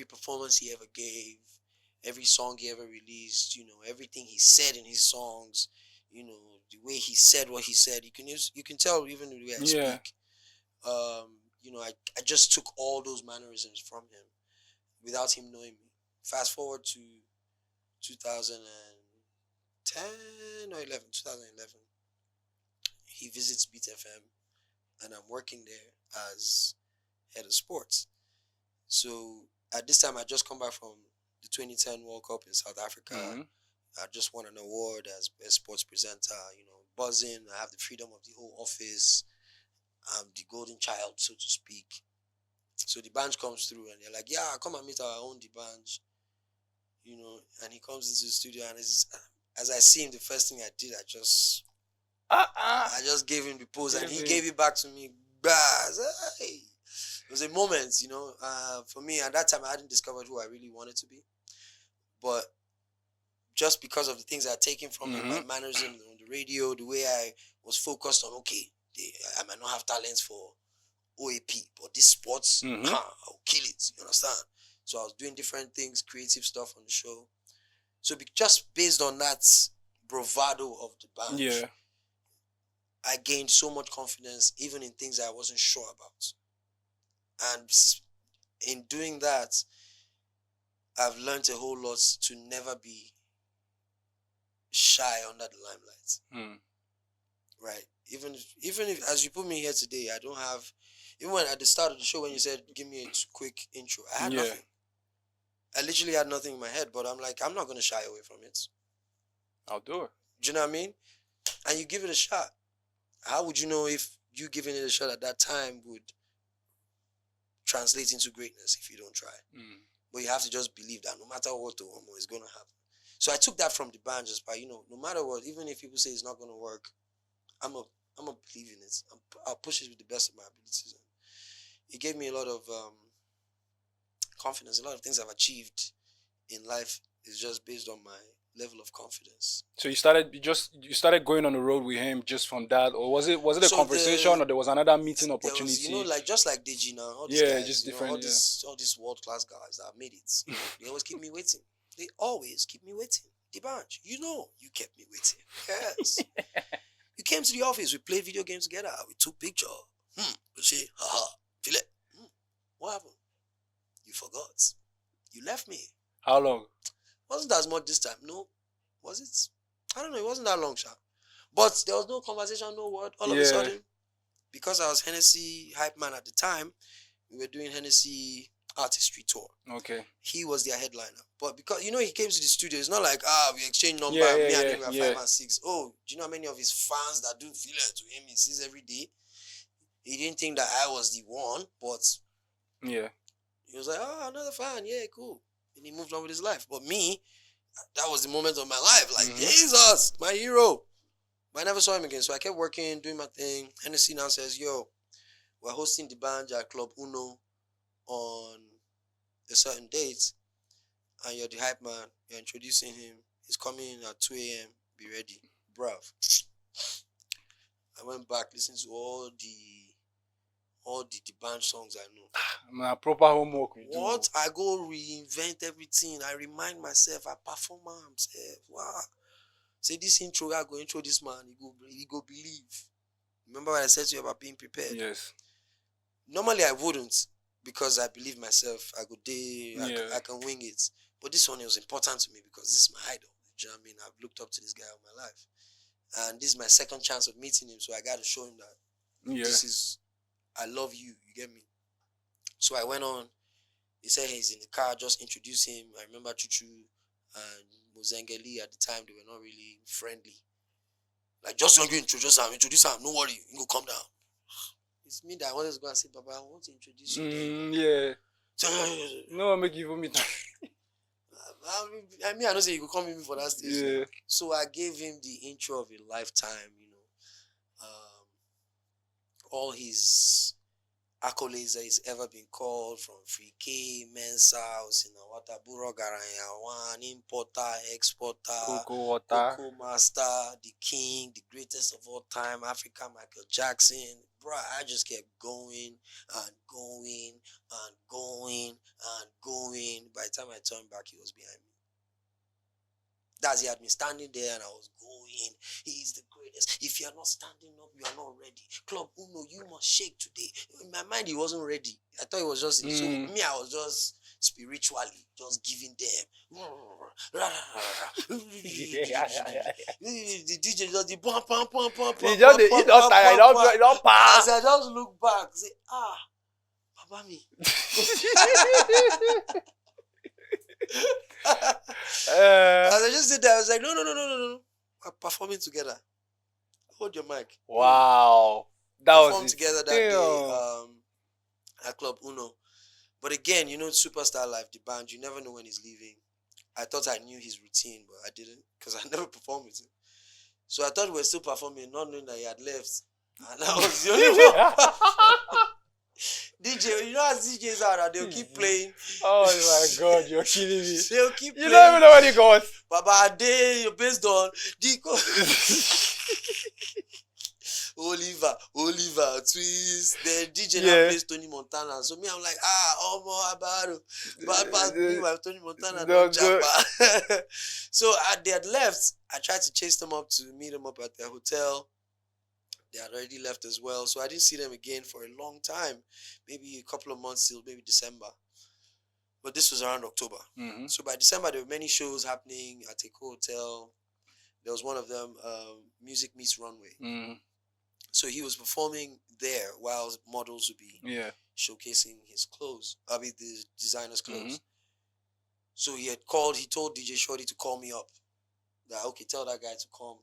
performance he ever gave, every song he ever released, everything he said in his songs, the way he said what he said. You can tell even the way I speak. I just took all those mannerisms from him without him knowing me. Fast forward to 2010 or 2011. He visits Beat FM, and I'm working there as head of sports. So at this time, I just come back from the 2010 World Cup in South Africa. Mm-hmm. I just won an award as best sports presenter, buzzing. I have the freedom of the whole office. I'm the golden child, so to speak. So the bench comes through, and they're like, yeah, come and meet our own the bench. And he comes into the studio, and as I see him, the first thing I did, I just gave him the pose, and he gave it back to me. Hey. It was a moment, for me. At that time, I hadn't discovered who I really wanted to be. But just because of the things I had taken from him, my mannerism on the radio, the way I was focused on, I might not have talents for OAP, but this sports, I'll kill it. You understand? So I was doing different things, creative stuff on the show. So just based on that bravado of the band, I gained so much confidence, even in things I wasn't sure about. And in doing that, I've learned a whole lot to never be shy under the limelight. Right? Even if, as you put me here today, I don't have, even when at the start of the show, when you said, give me a quick intro, I had nothing. I literally had nothing in my head, but I'm like, I'm not going to shy away from it. I'll do it. Do you know what I mean? And you give it a shot. How would you know if you giving it a shot at that time would translate into greatness if you don't try? But you have to just believe that no matter what, it's going to happen. So I took that from the band just by, no matter what, even if people say it's not going to work, I'm a believe in it. I'll push it with the best of my abilities. And it gave me a lot of confidence. A lot of things I've achieved in life is just based on my level of confidence. So you started going on the road with him just from that, or was it a conversation, or there was another meeting opportunity? Was, just like Deji now. All these guys, just different. All these world class guys that have made it. They always keep me waiting. They always keep me waiting. The bunch, you kept me waiting. Yes. You came to the office. We played video games together. We took picture. We say, haha, feel it. What happened? You forgot. You left me. How long? Wasn't as much this time. No. Was it? I don't know. It wasn't that long, sha. But there was no conversation, no word. All of a sudden, because I was Hennessy hype man at the time, we were doing Hennessy artistry tour. Okay. He was their headliner. But because, he came to the studio, it's not like, we exchange number, Yeah, me and him are 5 and 6. Oh, do you know how many of his fans that do feel it to him he sees every day? He didn't think that I was the one, but yeah, he was like, another fan, yeah, cool. And he moved on with his life. But me, that was the moment of my life. Like, Jesus, my hero. But I never saw him again. So I kept working, doing my thing. Hennessy now says, yo, we're hosting the band at Club Uno on a certain date. And you're the hype man. You're introducing him. He's coming at 2 a.m. Be ready. Bruv. I went back, listened to all the band songs I know. My proper homework we do. What? I go reinvent everything. I remind myself. I perform myself. Wow. Say this intro, I go intro this man. He go believe. Remember what I said to you about being prepared? Yes. Normally I wouldn't, because I believe myself. I go there. I can wing it. But this one, it was important to me because this is my idol. Do you know what I mean? I've looked up to this guy all my life. And this is my second chance of meeting him. So I got to show him that this is, I love you. You get me? So I went on. He said he's in the car. Just introduce him. I remember Chuchu and Mozengeli at the time. They were not really friendly. Like, just don't you introduce him. No worry. You go come down. It's me that I wanted to go and say, Baba, I want to introduce you. Yeah. No, make you vomit. I don't say you could come with me for that stage. Yeah. So I gave him the intro of a lifetime, all his accolades that he's ever been called, from Free K, Mensa, Osinawata, Buro Garanya, One, Importer, Exporter, Coco Master, the King, the greatest of all time, Africa, Michael Jackson. Bro, I just kept going and going and going and going. By the time I turned back, he was behind me. He had me standing there and I was going. He is the greatest. If you are not standing up, you are not ready. Club Uno, you must shake today. In my mind, he wasn't ready. I thought it was just, so me, I was just spiritually just giving them. The DJ just the pam pam pam pam pam. He don't tire, he don't pass. As I just look back, say, Baba me. As I just sit there, I was like, no. We're performing together. Hold your mic. Wow. That was performed together that day at Club Uno. But again, Superstar Life, the band, you never know when he's leaving. I thought I knew his routine, but I didn't, because I never performed with him. So I thought we were still performing, not knowing that he had left. And I was the only one. DJ, as DJs are, they'll keep playing. Oh my God, you're killing me. They'll keep playing. You don't even know what he goes. Baba Ade, you're based on Dico. Oliver, Twist. Then DJ now plays Tony Montana. So me, I'm like, Omo Abaro. Bad pass me by Tony Montana. No Japa. So they had left. I tried to chase them up to meet them up at their hotel. They had already left as well. So I didn't see them again for a long time. Maybe a couple of months till maybe December. But this was around October. Mm-hmm. So by December, there were many shows happening at a hotel. There was one of them, Music Meets Runway. Mm-hmm. So he was performing there while models would be showcasing his clothes. The designer's clothes. Mm-hmm. So he told DJ Shorty to call me up. That, okay, tell that guy to come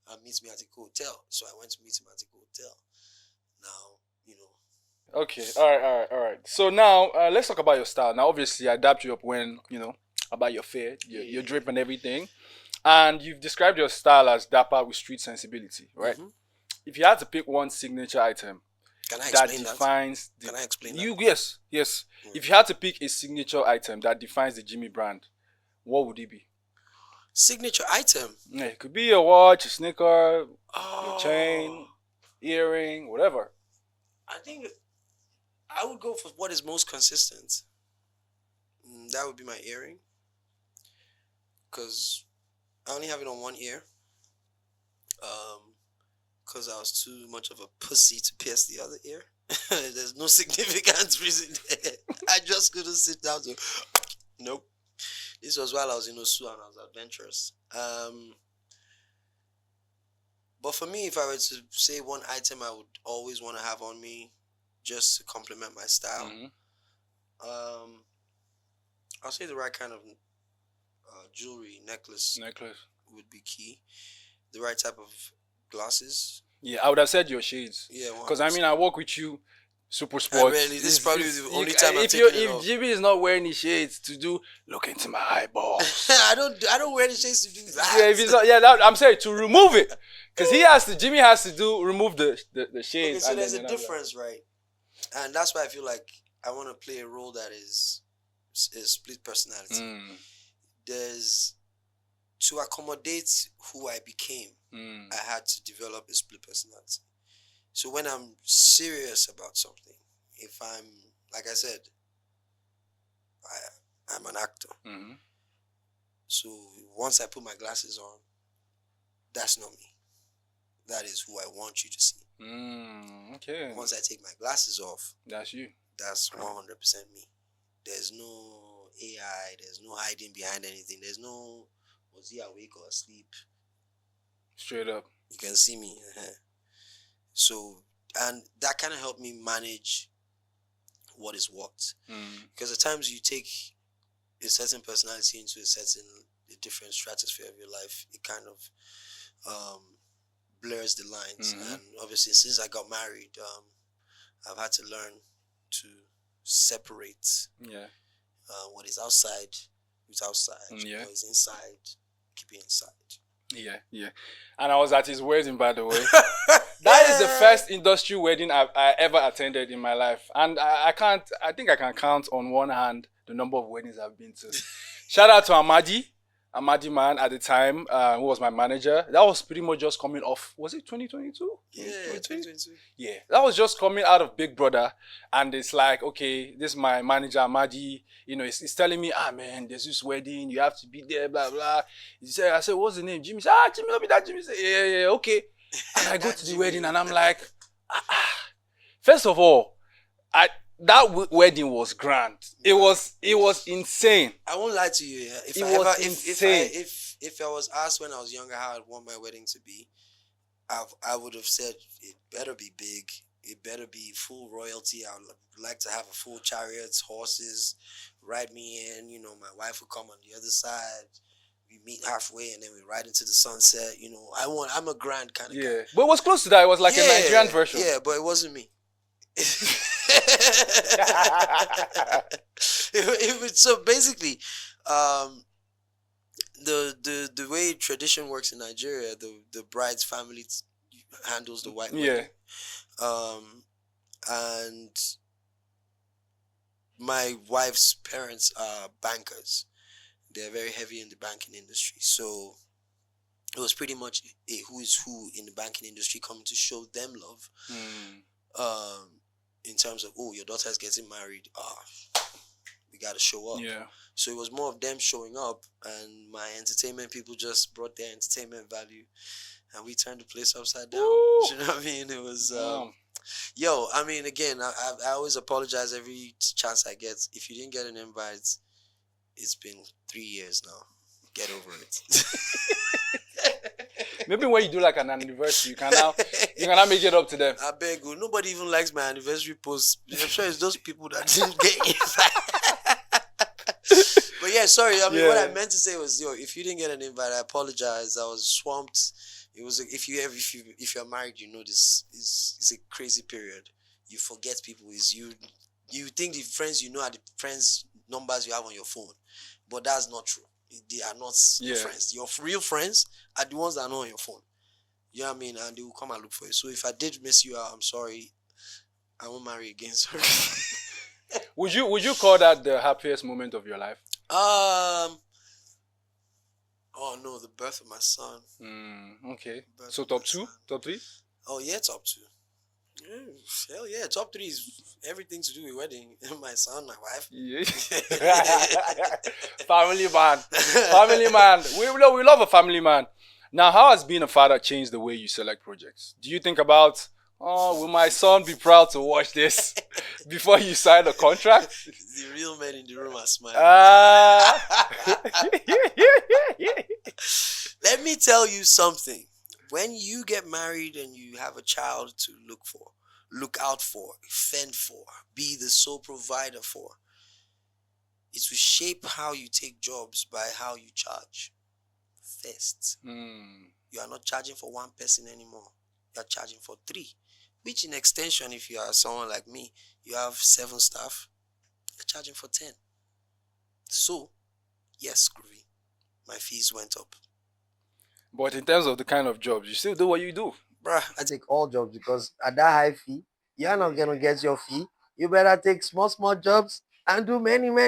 and meet me at the hotel. So I went to meet him at the hotel. Now, Okay, all right. So now, let's talk about your style. Now, obviously, I dapped you up when, about your fare, your drip and everything. And you've described your style as dapper with street sensibility, right? Mm-hmm. If you had to pick one signature item Can I that explain defines... Can I explain that? Yes. Mm-hmm. If you had to pick a signature item that defines the Jimmie brand, what would it be? Signature item? Yeah, it could be your watch, a sneaker, your chain, earring, whatever. I think I would go for what is most consistent. That would be my earring. Because I only have it on one ear. because I was too much of a pussy to pierce the other ear. There's no significant reason there. I just couldn't sit down to. Nope. This was while I was in Osu and I was adventurous. But for me, if I were to say one item I would always want to have on me, just to complement my style, I'll say the right kind of jewelry, necklace would be key. The right type of glasses. Yeah, I would have said your shades. Yeah, because I mean, I work with you, SuperSport. This is probably the only time I'm taking it off. If Jimmie is not wearing his shades to do, look into my eyeballs. I don't wear the shades to do that. Yeah, if he's not, I'm saying to remove it, because Jimmie has to remove the shades. Okay, so there's a difference, right? And that's why I feel like I want to play a role that is split personality. There's to accommodate who I became, I had to develop a split personality. So when I'm serious about something, if I'm, like I said, I'm an actor. So once I put my glasses on, that's not me. That is who I want you to see. Okay. Once I take my glasses off, that's you. That's 100% me. There's no AI. There's no hiding behind anything. There's no, was he awake or asleep? Straight up. You can see me. So, and that kind of helped me manage what is what. Because at times you take a certain personality into a different stratosphere of your life, it kind of blurs the lines. And obviously, since I got married, I've had to learn to separate what is outside with outside, what is inside, keep it inside. Yeah. And I was at his wedding, by the way. That is the first industry wedding I ever attended in my life. And I think I can count on one hand the number of weddings I've been to. Shout out to Amadi man at the time, who was my manager. That was pretty much just coming off. Was it 2022? Yeah, 2022. Yeah, that was just coming out of Big Brother. And it's like, okay, this is my manager, Amadi. You know, he's telling me, man, there's this wedding. You have to be there, blah, blah. I said, what's the name? Jimmy said, Jimmy, don't be that. Jimmy said, yeah, okay. And I go to the wedding and I'm like, First of all, that wedding was grand. It was insane. I won't lie to you. If I was asked when I was younger how I'd want my wedding to be, I would have said it better be big. It better be full royalty. I would like to have a full chariots, horses, ride me in. You know, my wife would come on the other side. We meet halfway and then we ride into the sunset. You know, I'm a grand kind of guy. But it was close to that. It was like a Nigerian version. Yeah, but it wasn't me. So basically, the way tradition works in Nigeria, the bride's family handles the white wedding. And my wife's parents are bankers. They're very heavy in the banking industry. So it was pretty much a who is who in the banking industry coming to show them love. In terms of, your daughter's getting married. We got to show up. Yeah. So it was more of them showing up, and my entertainment people just brought their entertainment value, and we turned the place upside down. You know what I mean? It was, I mean, again, I always apologize every chance I get. If you didn't get an invite, it's been 3 years now. Get over it. Maybe when you do like an anniversary, you can now make it up to them. I beg you. Nobody even likes my anniversary post. I'm sure it's those people that didn't get invite. But yeah, sorry. I mean, what I meant to say was, if you didn't get an invite, I apologize. I was swamped. It was if you're married, you know this is a crazy period. You forget people. You think the friends you know are the friends numbers you have on your phone, but that's not true. They are not your friends. Your real friends are the ones that are not on your phone. You know what I mean? And they will come and look for you. So if I did miss you out, I'm sorry. I won't marry again. Sorry. Would you call that the happiest moment of your life? Oh no, the birth of my son. Okay. So top 2, top 3? Oh yeah, top 2. Hell yeah, top 3 is everything to do with wedding. My son, my wife. Yeah. Family man. We love a family man. Now, how has being a father changed the way you select projects? Do you think about, oh, will my son be proud to watch this before you sign a contract? The real men in the room are smiling. Let me tell you something. When you get married and you have a child to look out for, fend for, be the sole provider for, it will shape how you take jobs by how you charge. First, you are not charging for one person anymore. You are charging for 3. Which in extension, if you are someone like me, you have 7 staff, you're charging for 10. So, yes, Groovy, my fees went up. But in terms of the kind of jobs, you still do what you do. Bruh, I take all jobs because at that high fee, you're not gonna get your fee. You better take small jobs and do many jobs.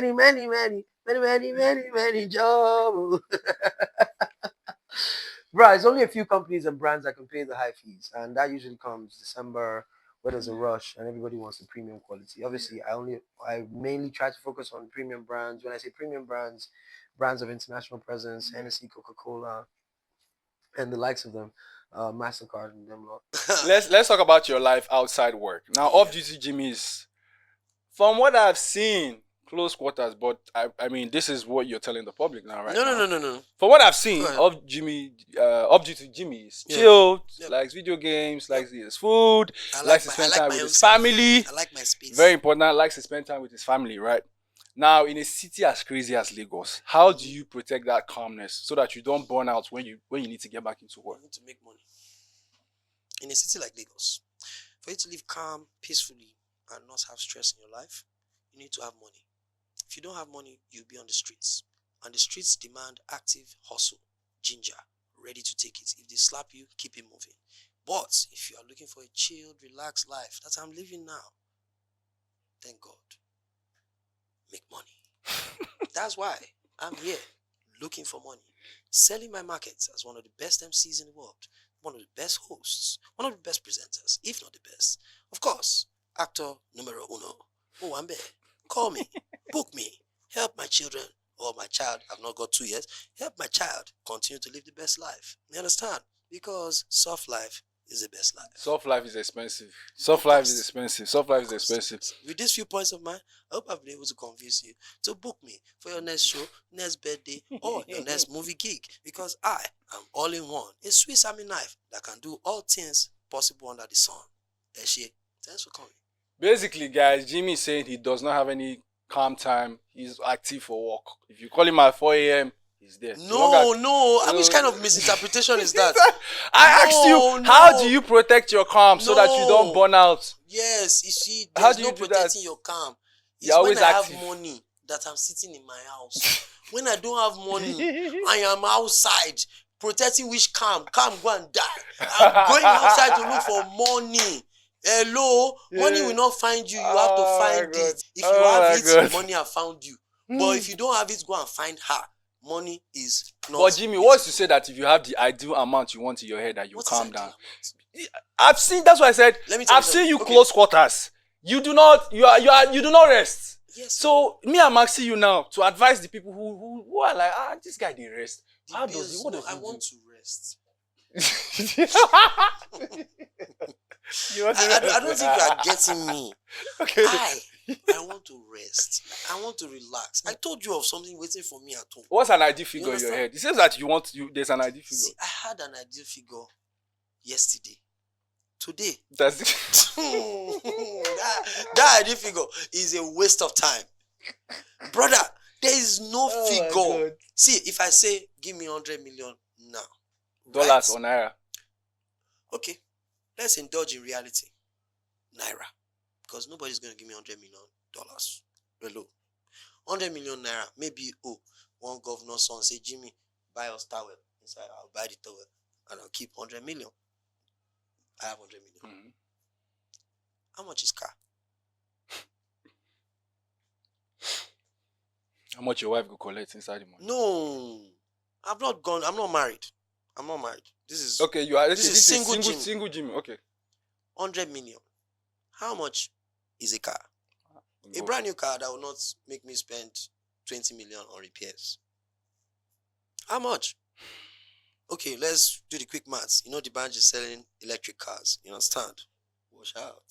Bruh, it's only a few companies and brands that can pay the high fees, and that usually comes December where there's a rush and everybody wants the premium quality. Obviously, I mainly try to focus on premium brands. When I say premium brands, brands of international presence, Hennessy, Coca-Cola, and the likes of them, MasterCard and them lot. Let's talk about your life outside work. Now, off-duty Jimmie is, from what I've seen, close quarters. But I mean, this is what you're telling the public now, right? No. From what I've seen, off-duty Jimmie is chilled, likes video games, likes his food, likes to spend time with his family. I like my space. Very important. Likes to spend time with his family, right? Now, in a city as crazy as Lagos, how do you protect that calmness so that you don't burn out when you need to get back into work? You need to make money. In a city like Lagos, for you to live calm, peacefully, and not have stress in your life, you need to have money. If you don't have money, you'll be on the streets. And the streets demand active hustle, ginger, ready to take it. If they slap you, keep it moving. But if you are looking for a chilled, relaxed life that I'm living now, thank God. Make money. That's why I'm here looking for money, selling my markets as one of the best MCs in the world, one of the best hosts, one of the best presenters, if not the best. Of course, actor numero uno, Owambe. Call me, book me, help my children or my child. I've not got 2 years. Help my child continue to live the best life. You understand? Because soft life is the best life. Soft life is expensive. Soft life is expensive. Soft life is expensive. With these few points of mine, I hope I've been able to convince you to book me for your next show, next birthday, or your next movie gig. Because I am all in one. A Swiss Army knife that can do all things possible under the sun. Eshe, thanks for coming. Basically, guys, Jimmie is saying he does not have any calm time. He's active for work. If you call him at 4 a.m., he's there. No. Which kind of misinterpretation is that? I asked you, how do you protect your calm so that you don't burn out? Yes, you see, How there's do you no do protecting that? your calm. It's You're always when I active. have money that I'm sitting in my house. When I don't have money, I am outside. Protecting which calm? Calm, go and die. I'm going outside to look for money. Hello? Money will not find you. You have to find it. If you have it, money have found you. But if you don't have it, go and find her. Money is not. But Jimmie, what's to say that if you have the ideal amount you want in your head, that you calm down? I've seen. That's why I said. I've seen you close quarters. You do not. You do not rest. Yes. So me, I'm asking you now to advise the people who are like, this guy didn't rest. How does he? What does he do? I want to rest. I don't think you are getting me. Okay. I want to rest. I want to relax. I told you of something waiting for me at home. What's an ideal figure in your head? It says that there's an ideal figure. See, I had an ideal figure yesterday. Today. That's it. that ideal figure is a waste of time. Brother, there is no figure. See, if I say, give me 100 million now. Dollars or naira? Okay, let's indulge in reality. Naira. Because nobody's going to give me $100 million. Hello. 100 million naira. Maybe, one governor's son say, Jimmie, buy us towel. Inside, I'll buy the towel. And I'll keep 100 million. I have 100 million. Mm-hmm. How much is car? How much your wife will collect inside the money? No. I'm not married. This is okay. You are. This is single Jimmie. Okay. 100 million. How much is a car? A brand new car that will not make me spend 20 million on repairs. How much? Okay, let's do the quick maths. You know, the branch is selling electric cars. You understand? Watch out.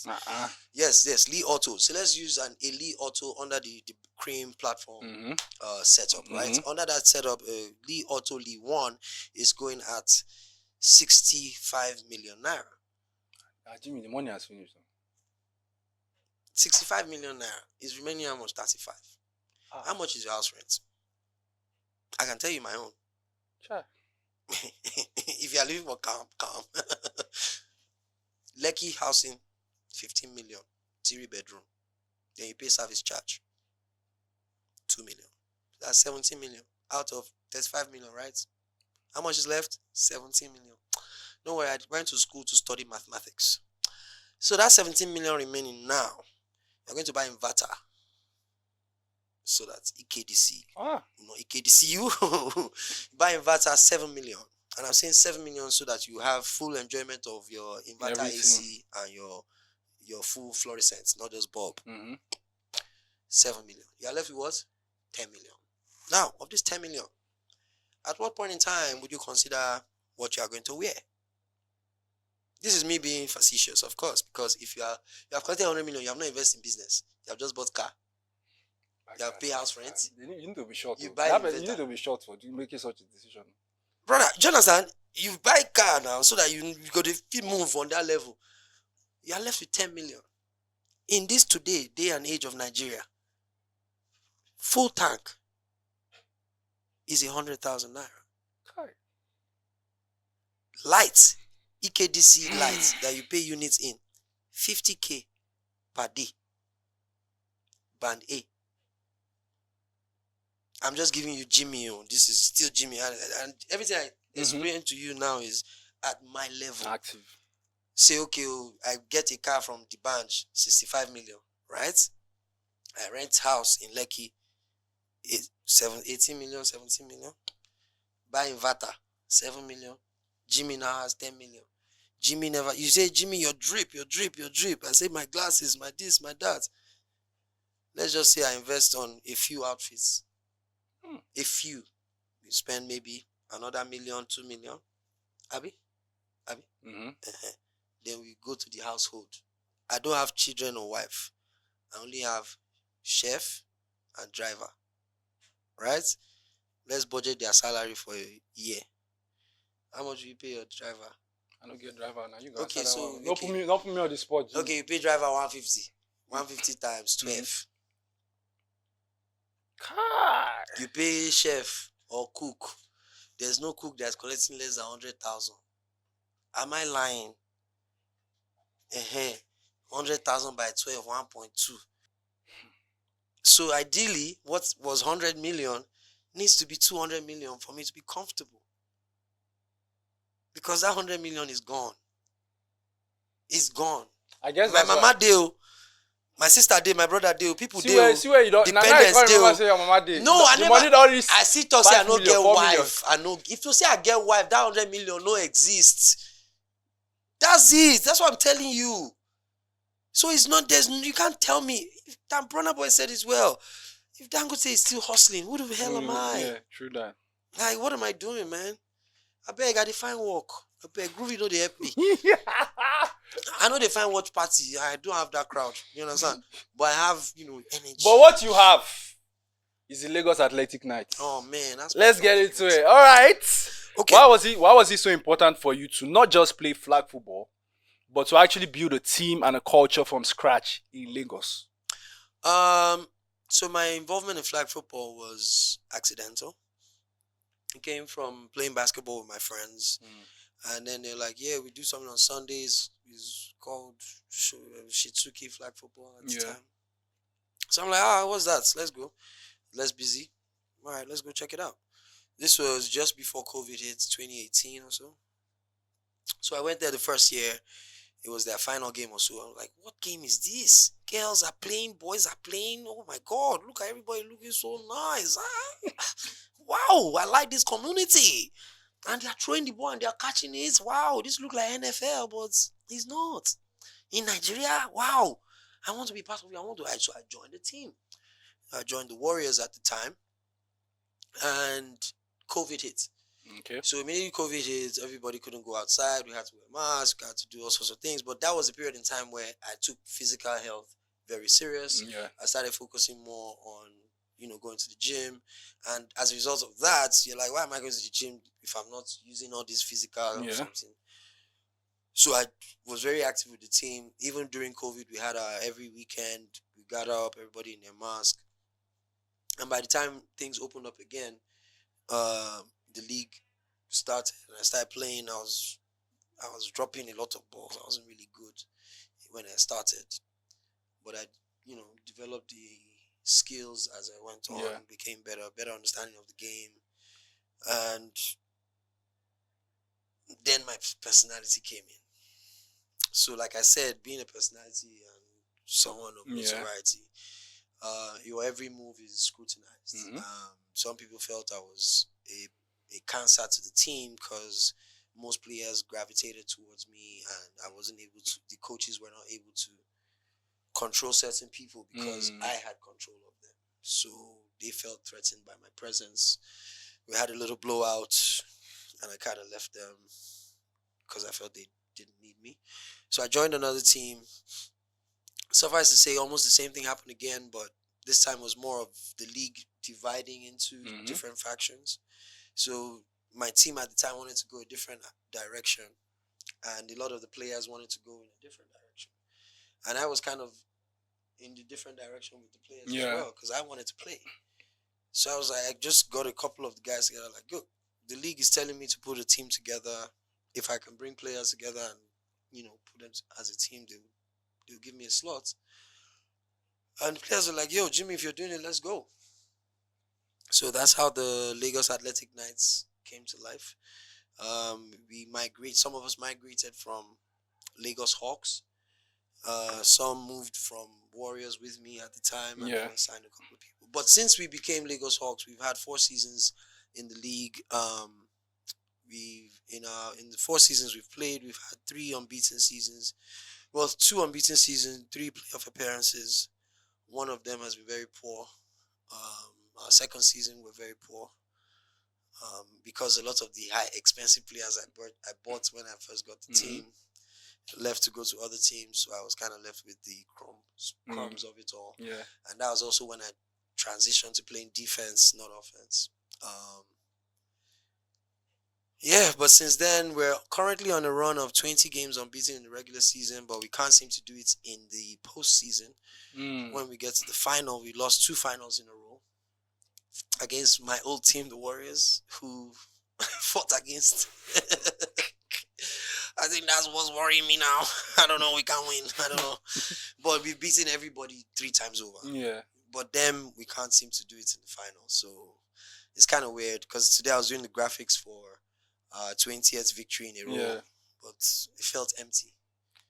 Yes, Lee Auto. So let's use a Lee Auto under the Cream platform setup, right? Under that setup, Lee Auto Lee 1 is going at 65 million naira. Jimmy, the money has finished. 65 million naira is remaining how much? 35. How much is your house rent? I can tell you my own. Sure. If you are living for calm. Lekki housing, 15 million, 3-bedroom. Then you pay service charge, 2 million. That's 17 million out of 35 million, right? How much is left? 17 million. Don't worry, I went to school to study mathematics. So that 17 million remaining now, you're going to buy inverter. So that's EKDC. EKDCU. Buy inverter 7 million. And I'm saying 7 million so that you have full enjoyment of your inverter AC and your full fluorescence, not just bulb. 7 million. You are left with what? 10 million. Now, of this 10 million, at what point in time would you consider what you are going to wear? This is me being facetious, of course, because if you have collected 100 million, you have not invested in business. You have just bought car. You have pay house rent. You need to be short. You need to be short for making such a decision. Brother, Jonathan, you buy car now so that you got to move on that level. You are left with 10 million. In this day and age of Nigeria, full tank is 100,000 naira. Okay. Lights, EKDC lights that you pay units in, 50K per day. Band A. I'm just giving you Jimmie. This is still Jimmie. And everything I explain to you now is at my level. Active. Say, okay, I get a car from the branch, 65 million, right? I rent house in Lekki, 18 million, 17 million. Buy inverter, 7 million. Jimmie now has 10 million. Jimmie never, you say, Jimmie, your drip. I say, my glasses, my this, my that. Let's just say I invest on a few outfits. A few. You spend maybe another million, 2 million. Abi? Then we go to the household. I don't have children or wife. I only have chef and driver. Right? Let's budget their salary for a year. How much do you pay your driver? I don't get driver now. You got okay, so not put me on the spot. Jimmy. Okay, you pay driver 150. 150 times 12. God. You pay chef or cook. There's no cook that's collecting less than 100,000. Am I lying? 100,000 by 12, 1.2. So ideally, what was 100 million needs to be 200 million for me to be comfortable. Because that 100 million is gone. It's gone. I guess my mama deal. My sister did, my brother did, people did. See where you don't. Dependence did. Say your mama did. No, I never. Money don't reach I see talk say I no get wife. Million. I know. If you say I get wife, that 100 million no exists. That's it. That's what I'm telling you. So it's not. You can't tell me. Dan Brunner boy said as well. If Dangote is still hustling, who the hell am I? Yeah, true that. Like, what am I doing, man? I beg, I define work. I beg, Groovy know they help me. I know they find watch party. I don't have that crowd. You understand? But I have, energy. But what you have is the Lagos Athletic Night. Oh man, let's get into it. All right. Okay. Why was it so important for you to not just play flag football, but to actually build a team and a culture from scratch in Lagos? So my involvement in flag football was accidental. It came from playing basketball with my friends. And then they're like, yeah, we do something on Sundays. It's called Shitsuki flag football at the time. So I'm like, what's that? Let's go. Less busy. All right, let's go check it out. This was just before COVID hit, 2018 or so. So I went there the first year. It was their final game or so. I'm like, what game is this? Girls are playing, boys are playing. Oh my God, look at everybody looking so nice. Wow, I like this community. And they're throwing the ball and they're catching it. Wow, this looks like NFL, but it's not. In Nigeria, wow. I want to be part of it. So I joined the team. I joined the Warriors at the time. And COVID hit. Okay. So immediately COVID hit, everybody couldn't go outside. We had to wear masks, had to do all sorts of things. But that was a period in time where I took physical health very serious. Yeah. I started focusing more on, going to the gym. And as a result of that, you're like, why am I going to the gym if I'm not using all this physical Yeah. something? So I was very active with the team. Even during COVID, we had every weekend, we got up, everybody in their mask. And by the time things opened up again, the league started and I started playing. I was dropping a lot of balls. I wasn't really good when I started, but I developed the skills as I went on. Yeah. Became better understanding of the game, and then my personality came in. So, like I said, being a personality and someone of notoriety, your every move is scrutinized. Some people felt I was a cancer to the team because most players gravitated towards me, and I wasn't able to. The coaches were not able to control certain people because I had control of them. So they felt threatened by my presence. We had a little blowout, and I kind of left them because I felt they didn't need me. So I joined another team. Suffice to say, almost the same thing happened again, but this time was more of the league dividing into different factions. So my team at the time wanted to go a different direction, and a lot of the players wanted to go in a different direction. And I was kind of in the different direction with the players as well, because I wanted to play. So I was like, I just got a couple of the guys together, like, look, the league is telling me to put a team together. If I can bring players together and, put them as a team, they'll give me a slot. And the players were like, yo, Jimmy, if you're doing it, let's go. So that's how the Lagos Athletic Knights came to life. Some of us migrated from Lagos Hawks. Some moved from Warriors with me at the time, and I signed a couple of people. But since we became Lagos Hawks, we've had 4 seasons in the league. In the 4 seasons we've played, we've had 3 unbeaten seasons. Well, 2 unbeaten seasons, 3 playoff appearances. One of them has been very poor. Our second season we're very poor because a lot of the high expensive players I bought when I first got the team left to go to other teams, so I was kind of left with the crumbs of it all. Yeah, and that was also when I transitioned to playing defense, not offense. But since then we're currently on a run of 20 games unbeaten in the regular season, but we can't seem to do it in the postseason. When we get to the final, we lost 2 finals in a row against my old team, the Warriors, who fought against. I think that's what's worrying me now. I don't know. We can't win. I don't know. But we've beaten everybody 3 times over. Yeah. But them, we can't seem to do it in the final. So it's kind of weird because today I was doing the graphics for 20th victory in a row. Yeah. But it felt empty.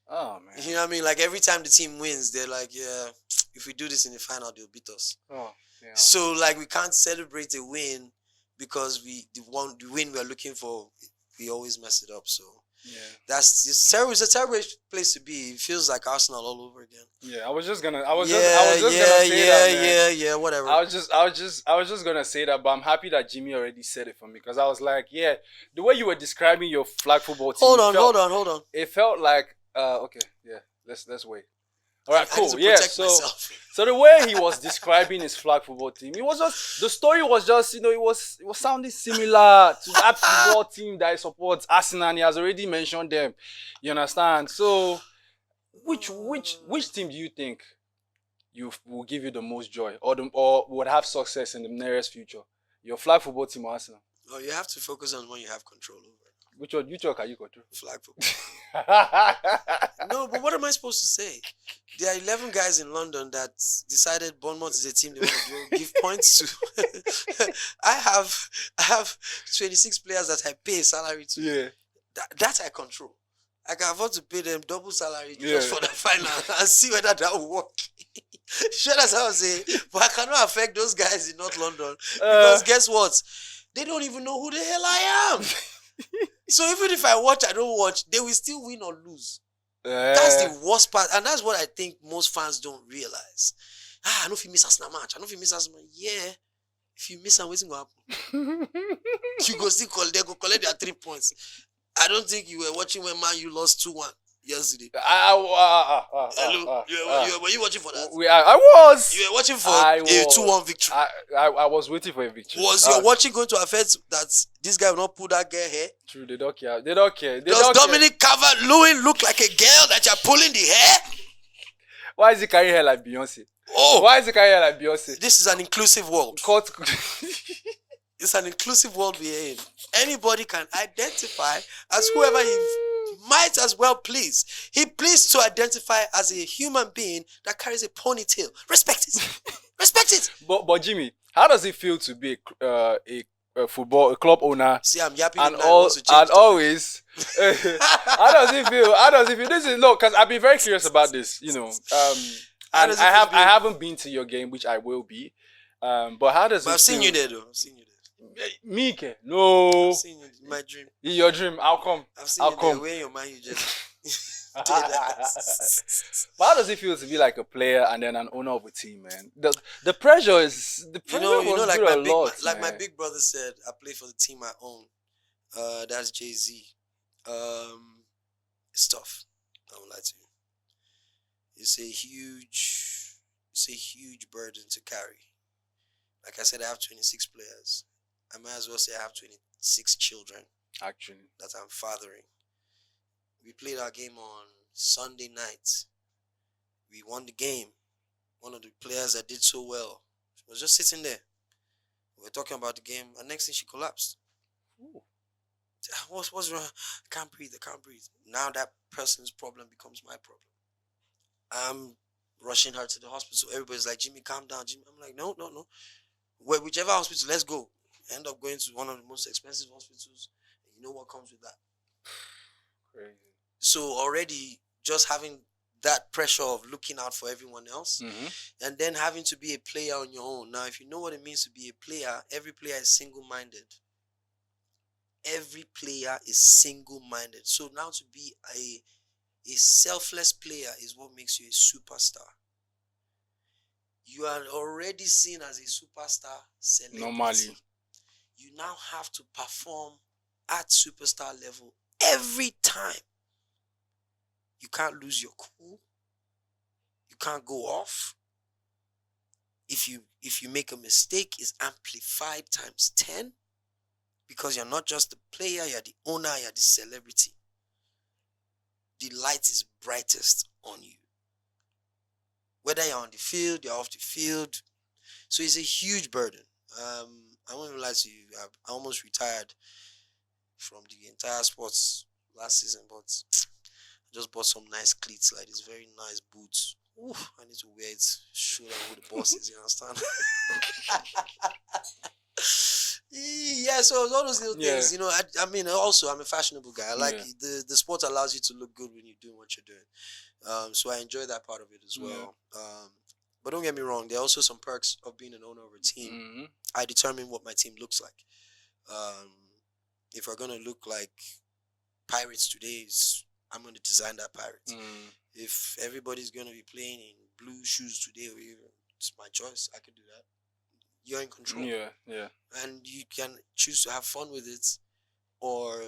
Oh, man. You know what I mean? Like every time the team wins, they're like, yeah, if we do this in the final, they'll beat us. Oh, yeah. So like we can't celebrate a win because the win we're looking for, we always mess it up. So yeah, it's a terrible place to be. It feels like Arsenal all over again. Yeah, I was just gonna say that. Yeah, whatever. I was just gonna say that, but I'm happy that Jimmy already said it for me because I was like, yeah, the way you were describing your flag football team. Hold on. It felt like okay, yeah, let's wait. All right, cool. Yeah, so the way he was describing his flag football team, it was just the story was just it was sounding similar to that football team that he supports, Arsenal, and he has already mentioned them. You understand? So, which team do you think will give you the most joy or would have success in the nearest future? Your flag football team or Arsenal? Oh, you have to focus on when you have control over. Which one can you control? Flag football. No, but what am I supposed to say? There are 11 guys in London that decided Bournemouth is a team they want to give points to. I have 26 players that I pay salary to. Yeah. That I control. I can afford to pay them double salary just for the final and see whether that will work. Sure, that's how I say. But I cannot affect those guys in North London because guess what? They don't even know who the hell I am. So even if I don't watch, they will still win or lose. That's the worst part. And that's what I think most fans don't realize. I don't know if you miss Arsenal match. Yeah. If you miss and waiting go happen. You go still collect, they go collect their 3 points. I don't think you were watching when Man U lost 2-1 yesterday. Hello? Were you watching for that? I was. You were watching for a 2-1 victory. I was waiting for a victory. Was your watching going to affect that this guy will not pull that girl hair? True, they don't care. They don't care. Does Dominic Calvert-Lewin look like a girl that you're pulling the hair? Why is he carrying hair like Beyonce? Oh, why is he carrying hair like Beyonce? This is an inclusive world. Cut. It's an inclusive world we're in. Anybody can identify as whoever he might as well please. He pleased to identify as a human being that carries a ponytail. Respect it. Respect it. But Jimmy, how does it feel to be a club owner? See, I'm yapping and always. How does it feel? How does it feel? This is because I've been very curious about this. You know, and I haven't been to your game, which I will be. But how does it feel? I've seen you there though. I've seen you there. Mike, no. I've seen you in my dream. In your dream, how come? I've seen you there wearing your man. You just. But how does it feel to be like a player and then an owner of a team, man? The pressure is like my big brother said, I play for the team I own. That's Jay-Z. It's tough. I won't lie to you. It's a huge burden to carry. Like I said, I have 26 players. I might as well say I have 26 children. Actually, that I'm fathering. We played our game on Sunday night. We won the game. One of the players that did so well was just sitting there. We were talking about the game, and next thing she collapsed. Ooh. What's wrong? I can't breathe. Now that person's problem becomes my problem. I'm rushing her to the hospital. Everybody's like, Jimmy, calm down. Jimmy. I'm like, no. Whichever hospital, let's go. End up going to one of the most expensive hospitals. And you know what comes with that? Crazy. So already just having that pressure of looking out for everyone else, and then having to be a player on your own. Now, if you know what it means to be a player, every player is single-minded. Every player is single-minded. So now to be a selfless player is what makes you a superstar. You are already seen as a superstar celebrity. Normally. You now have to perform at superstar level every time. You can't lose your cool. You can't go off. If you make a mistake, it's amplified times 10. Because you're not just the player, you're the owner, you're the celebrity. The light is brightest on you. Whether you're on the field, you're off the field. So it's a huge burden. I won't even lie to you. I almost retired from the entire sports last season, but I just bought some nice cleats, like these very nice boots. Ooh, I need to wear it, show them who the boss is, you understand? Yeah, so all those little things, you know. I mean, also, I'm a fashionable guy. I like the sport allows you to look good when you're doing what you're doing. So I enjoy that part of it as well. But don't get me wrong, there are also some perks of being an owner of a team. I determine what my team looks like. If we're going to look like Pirates today, I'm going to design that Pirate. If everybody's going to be playing in blue shoes today, it's my choice. I can do that. You're in control. Yeah. And you can choose to have fun with it or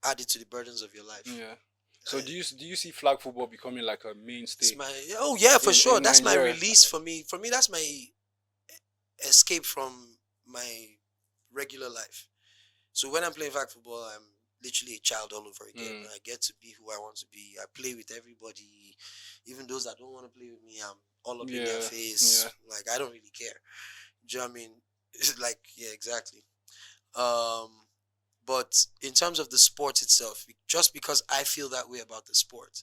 add it to the burdens of your life. Yeah. So do you see flag football becoming like a mainstay? For sure. That's my release for me. For me, that's my escape from my regular life. So when I'm playing flag football, I'm literally a child all over again. I get to be who I want to be. I play with everybody. Even those that don't want to play with me, I'm all up in their face. Like, I don't really care. Do you know what I mean? It's like, exactly. But in terms of the sport itself, just because I feel that way about the sport,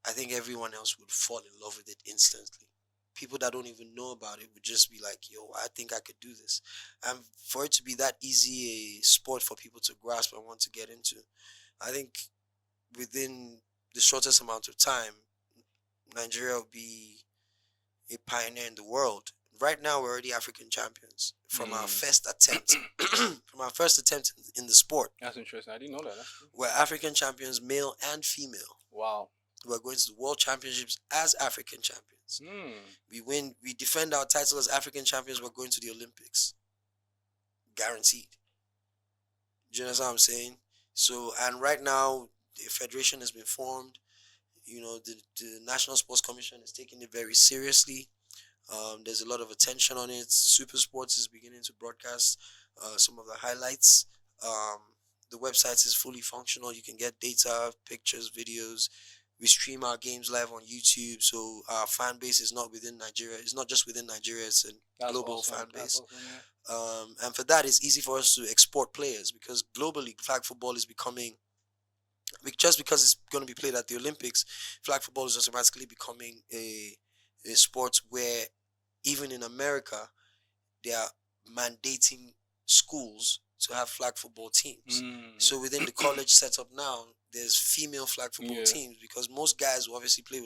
I think everyone else would fall in love with it instantly. People that don't even know about it would just be like, yo, I think I could do this. And for it to be that easy a sport for people to grasp and want to get into, I think within the shortest amount of time, Nigeria will be a pioneer in the world. Right now, we're already African champions from our first attempt. From our first attempt in the sport. That's interesting. I didn't know that. We're African champions, male and female. Wow. We're going to the World Championships as African champions. We defend our title as African champions. We're going to the Olympics. Guaranteed. Do you understand what I'm saying? So, and right now, the federation has been formed. You know, the National Sports Commission is taking it very seriously. There's a lot of attention on it. SuperSport is beginning to broadcast some of the highlights. The website is fully functional. You can get data, pictures, videos. We stream our games live on YouTube, so our fan base is not within Nigeria. It's not just within Nigeria. It's a global fan base. Awesome, yeah. And for that, it's easy for us to export players because globally, flag football is becoming, just because it's going to be played at the Olympics, flag football is automatically becoming a sport where even in America, they are mandating schools to have flag football teams. So within the college setup now, there's female flag football teams because most guys will obviously play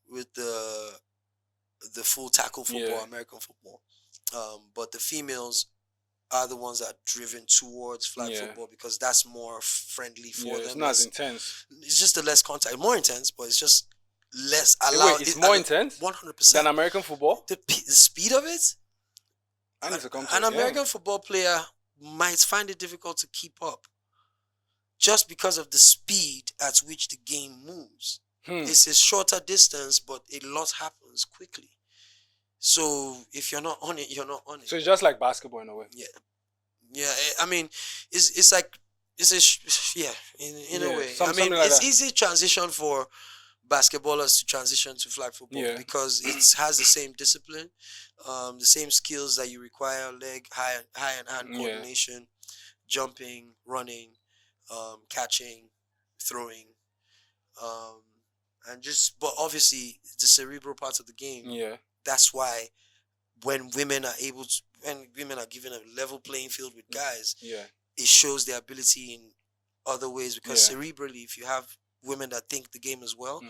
with the full tackle football, American football. But the females are the ones that are driven towards flag football because that's more friendly for them. It's not as intense. It's just a less contact, more intense, but it's just less allowed. Wait, it's more intense 100% than American football. The speed of it. An American football player might find it difficult to keep up just because of the speed at which the game moves. It's a shorter distance, but a lot happens quickly. So if you're not on it, you're not on it. So it's just like basketball in a way. Yeah. I mean, it's like in a way. I mean, like it's that. easy transition for basketballers to transition to flag football because it has the same discipline, the same skills that you require: leg, high and hand coordination, jumping, running, catching, throwing, but obviously the cerebral part of the game. That's why when women are given a level playing field with guys, it shows their ability in other ways because cerebrally, if you have women that think the game as well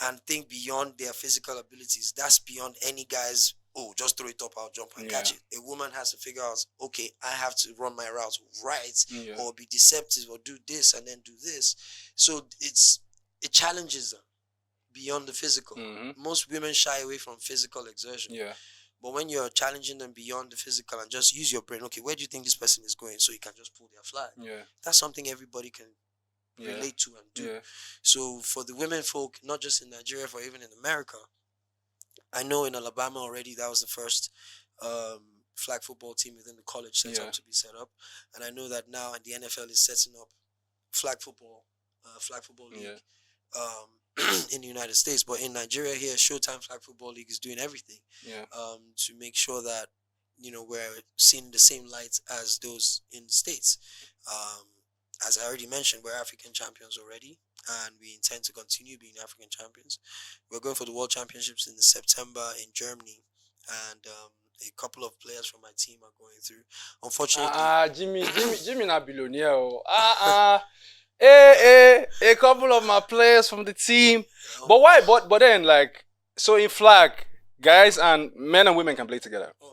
and think beyond their physical abilities, that's beyond any guy's, just throw it up, I'll jump and catch it. A woman has to figure out, okay, I have to run my routes right or be deceptive or do this and then do this. So it challenges them beyond the physical. Most women shy away from physical exertion. But when you're challenging them beyond the physical and just use your brain, okay, where do you think this person is going? So you can just pull their flag. That's something everybody can relate to and do. So for the women folk, not just in Nigeria, for even in America, I know in Alabama already that was the first flag football team within the college setup to be set up. And I know that now the NFL is setting up flag football league in the United States. But in Nigeria here, Showtime Flag Football League is doing everything to make sure that, we're seeing the same light as those in the States. As I already mentioned, we're African champions already, and we intend to continue being African champions. We're going for the World Championships in September in Germany, and a couple of players from my team are going through. Unfortunately, Jimmie not billionaire. A couple of my players from the team. But why? But then, so in flag, guys and men and women can play together. 100%.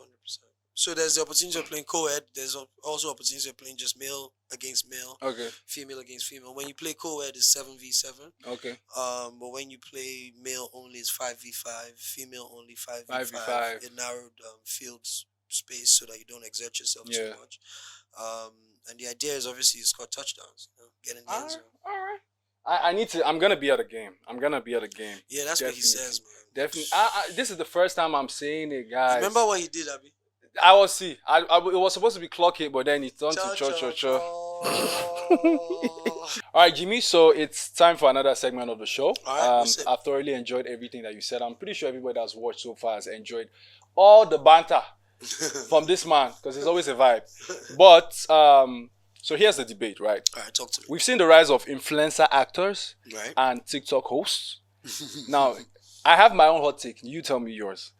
So there's the opportunity of playing co-ed. There's also opportunity of playing just male against male. Okay. Female against female. When you play co-ed, it's 7v7. Okay. But when you play male only, it's 5v5. Female only 5v5. 5v5. A narrowed field space so that you don't exert yourself too much. And the idea is obviously to score touchdowns. Get in the end zone. All right. I'm gonna be at a game. Yeah, that's what he says, man. Definitely. This is the first time I'm seeing it, guys. Remember what he did, Abby? I will see. It was supposed to be clock it, but then it turned to cho. All right, Jimmy. So it's time for another segment of the show. All right, I've thoroughly enjoyed everything that you said. I'm pretty sure everybody that's watched so far has enjoyed all the banter from this man because it's always a vibe. But so here's the debate, right? All right, talk to me. We've seen the rise of influencer actors and TikTok hosts. Now, I have my own hot take. You tell me yours.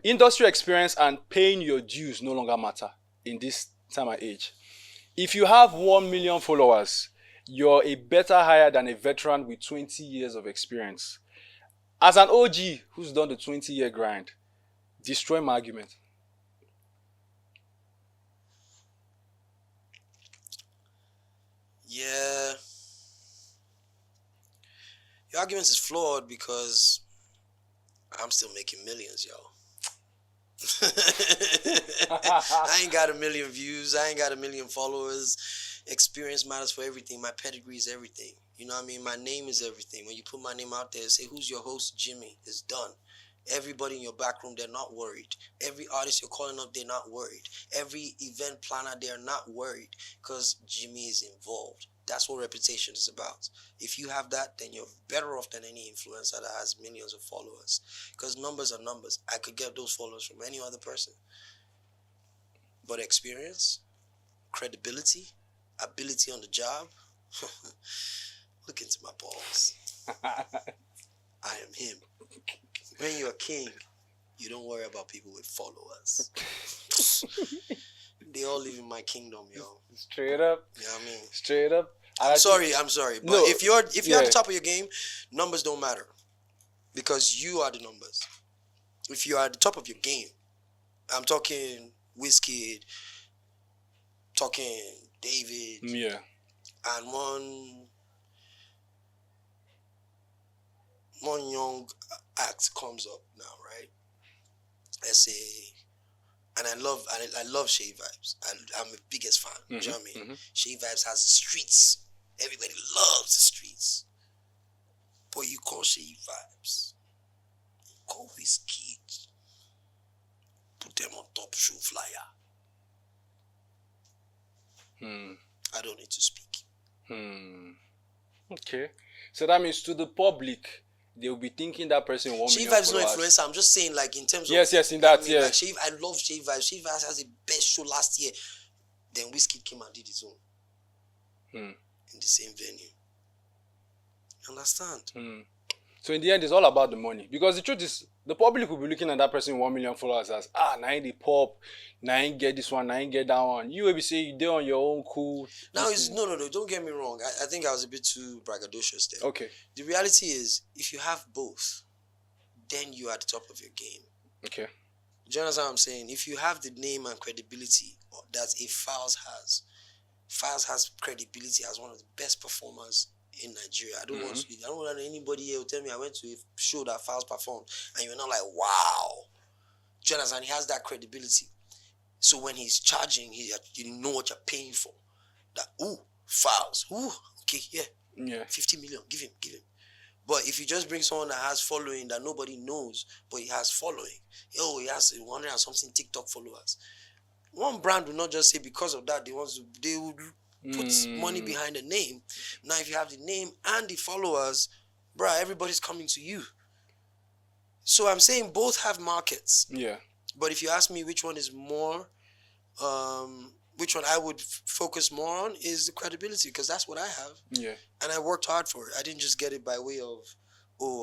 Industry experience and paying your dues no longer matter in this time and age. If you have 1 million followers, you're a better hire than a veteran with 20 years of experience. As an OG who's done the 20-year grind, destroy my argument. Yeah. Your argument is flawed because I'm still making millions, yo. I ain't got 1 million views. I ain't got 1 million followers. Experience matters for everything. My pedigree is everything. You know what I mean? My name is everything. When you put my name out there, say, who's your host, Jimmie? It's done. Everybody in your back room, they're not worried. Every artist you're calling up, they're not worried. Every event planner, they're not worried because Jimmie is involved. That's what reputation is about. If you have that, then you're better off than any influencer that has millions of followers. Because numbers are numbers. I could get those followers from any other person. But experience, credibility, ability on the job. Look into my balls. I am him. When you're a king, you don't worry about people with followers. They all live in my kingdom, yo. Straight up. You know what I mean? Straight up. I'm sorry. But No, if you're at the top of your game, numbers don't matter. Because you are the numbers. If you are at the top of your game, I'm talking Wizkid, talking David, Yeah. and one young act comes up now, right? Let's say, and I love Shade Vibes. I'm the biggest fan. You know what I mean? Shade Vibes has the streets. Everybody loves the streets. But you call Shade Vibes, call Wizkid, put them on top show flyer. I don't need to speak. Okay. So that means to the public, they'll be thinking that person won't be Shade Vibes is no influencer. I'm just saying, like, in terms of... Yes, in that, yeah. Like, I love Shade Vibes. Shade Vibes has the best show last year. Then Wizkid came and did his own. In the same venue. You understand? So in the end, it's all about the money. Because the truth is, the public will be looking at that person with 1 million followers as, now ain't the pop, now ain't get this one, now ain't get that one. You will be saying you're on your own cool. Now, no, don't get me wrong. I think I was a bit too braggadocious there. Okay. The reality is, if you have both, then you are at the top of your game. Okay. Do you understand what I'm saying? If you have the name and credibility that a Files has credibility as one of the best performers in Nigeria. I don't want anybody here to tell me I went to a show that Files performed and you're not like, wow. Do you understand? He has that credibility. So when he's charging, you know what you're paying for. That, Files. Okay, yeah. 50 million. Give him. But if you just bring someone that has following that nobody knows, but he has following, he has 100 and something TikTok followers. One brand will not just say because of that they would put money behind the name. Now, if you have the name and the followers, bruh, everybody's coming to you. So I'm saying both have markets. Yeah. But if you ask me which one is more, which one I would focus more on is the credibility, because that's what I have. Yeah. And I worked hard for it. I didn't just get it by way of,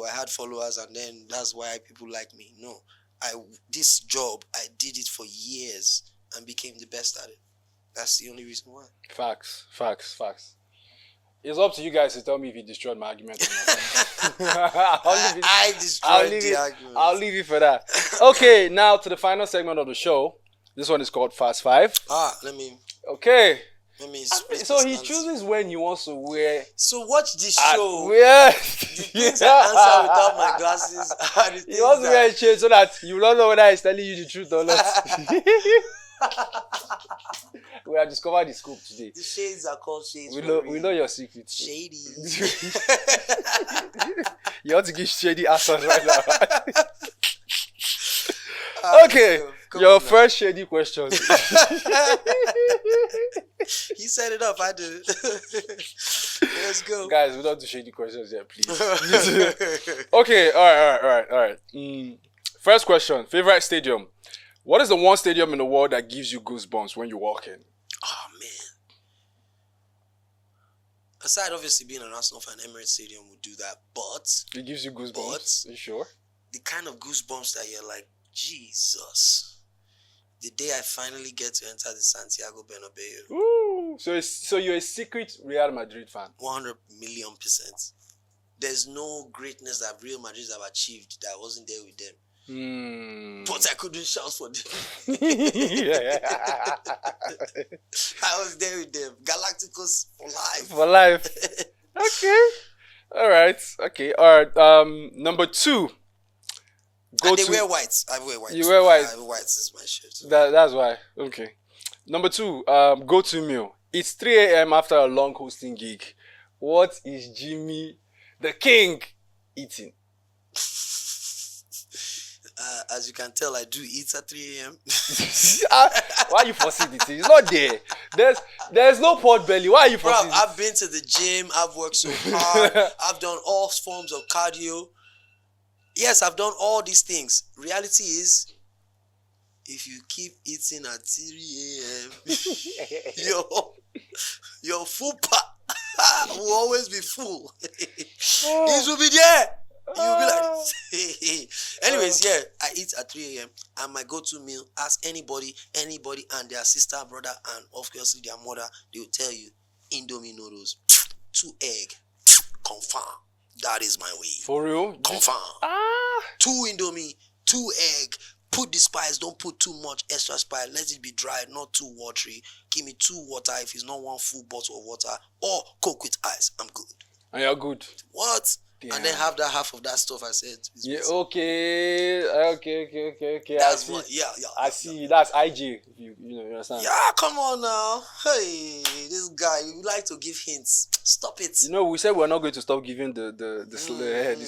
I had followers and then that's why people like me. No. This job, I did it for years and became the best at it. That's the only reason why. Facts. It's up to you guys to tell me if you destroyed my argument or not. I destroyed the argument. I'll leave you for that. Okay, now to the final segment of the show. This one is called Fast Five. Okay. So he chooses when he wants to wear. So watch this show. Yeah. The things I answer without my glasses are the things he wants to wear a shade so that you don't know whether he's telling you the truth or not. We have discovered the scoop today. The shades are called shades. We know your secrets. Shady. You want to give shady answers right now. Okay, your first shady question. He set it up. I did. Let's go, guys. We don't do shady questions yet, please. Okay, all right. First question: favorite stadium. What is the one stadium in the world that gives you goosebumps when you walk in? Oh, man. Aside, obviously, being an Arsenal fan, Emirates Stadium would do that, but... It gives you goosebumps? Are you sure? The kind of goosebumps that you're like, Jesus. The day I finally get to enter the Santiago Bernabeu. Ooh, so you're a secret Real Madrid fan? 100 million %. There's no greatness that Real Madrid have achieved that wasn't there with them. But I couldn't shout for them. I was there with them. Galacticos for life. Okay. All right. Okay. All right. Number 2. Go And they to. wear whites. I wear white. You wear white. Whites is my shirt. That's why. Okay. Number 2. Go to meal. It's 3 a.m. after a long hosting gig. What is Jimmy, the king, eating? As you can tell, I do eat at 3 a.m. Why are you forcing it? It's not there. There's no pot belly. Why are you Bro, forcing I've been to the gym. I've worked so hard. I've done all forms of cardio. Yes, I've done all these things. Reality is, if you keep eating at 3 a.m., your full will always be full. This will be there. You'll be like, anyways, yeah, I eat at 3 a.m. and my go-to meal, ask anybody, and their sister, brother, and obviously their mother, they will tell you, Indomie noodles, 2 egg, confirm. That is my way. For real? Confirm. 2 Indomie, 2 egg. Put the spice, don't put too much extra spice. Let it be dry, not too watery. Give me 2 water if it's not 1 full bottle of water, or Coke with ice. I'm good. And you're good. What? Damn. And then have that half of that stuff I said. Yeah, okay. That's what. Yeah. I see. That's IG. You understand? Yeah, come on now. Hey, this guy, you like to give hints. Stop it. You know, we said we're not going to stop giving the slogan, Okay, the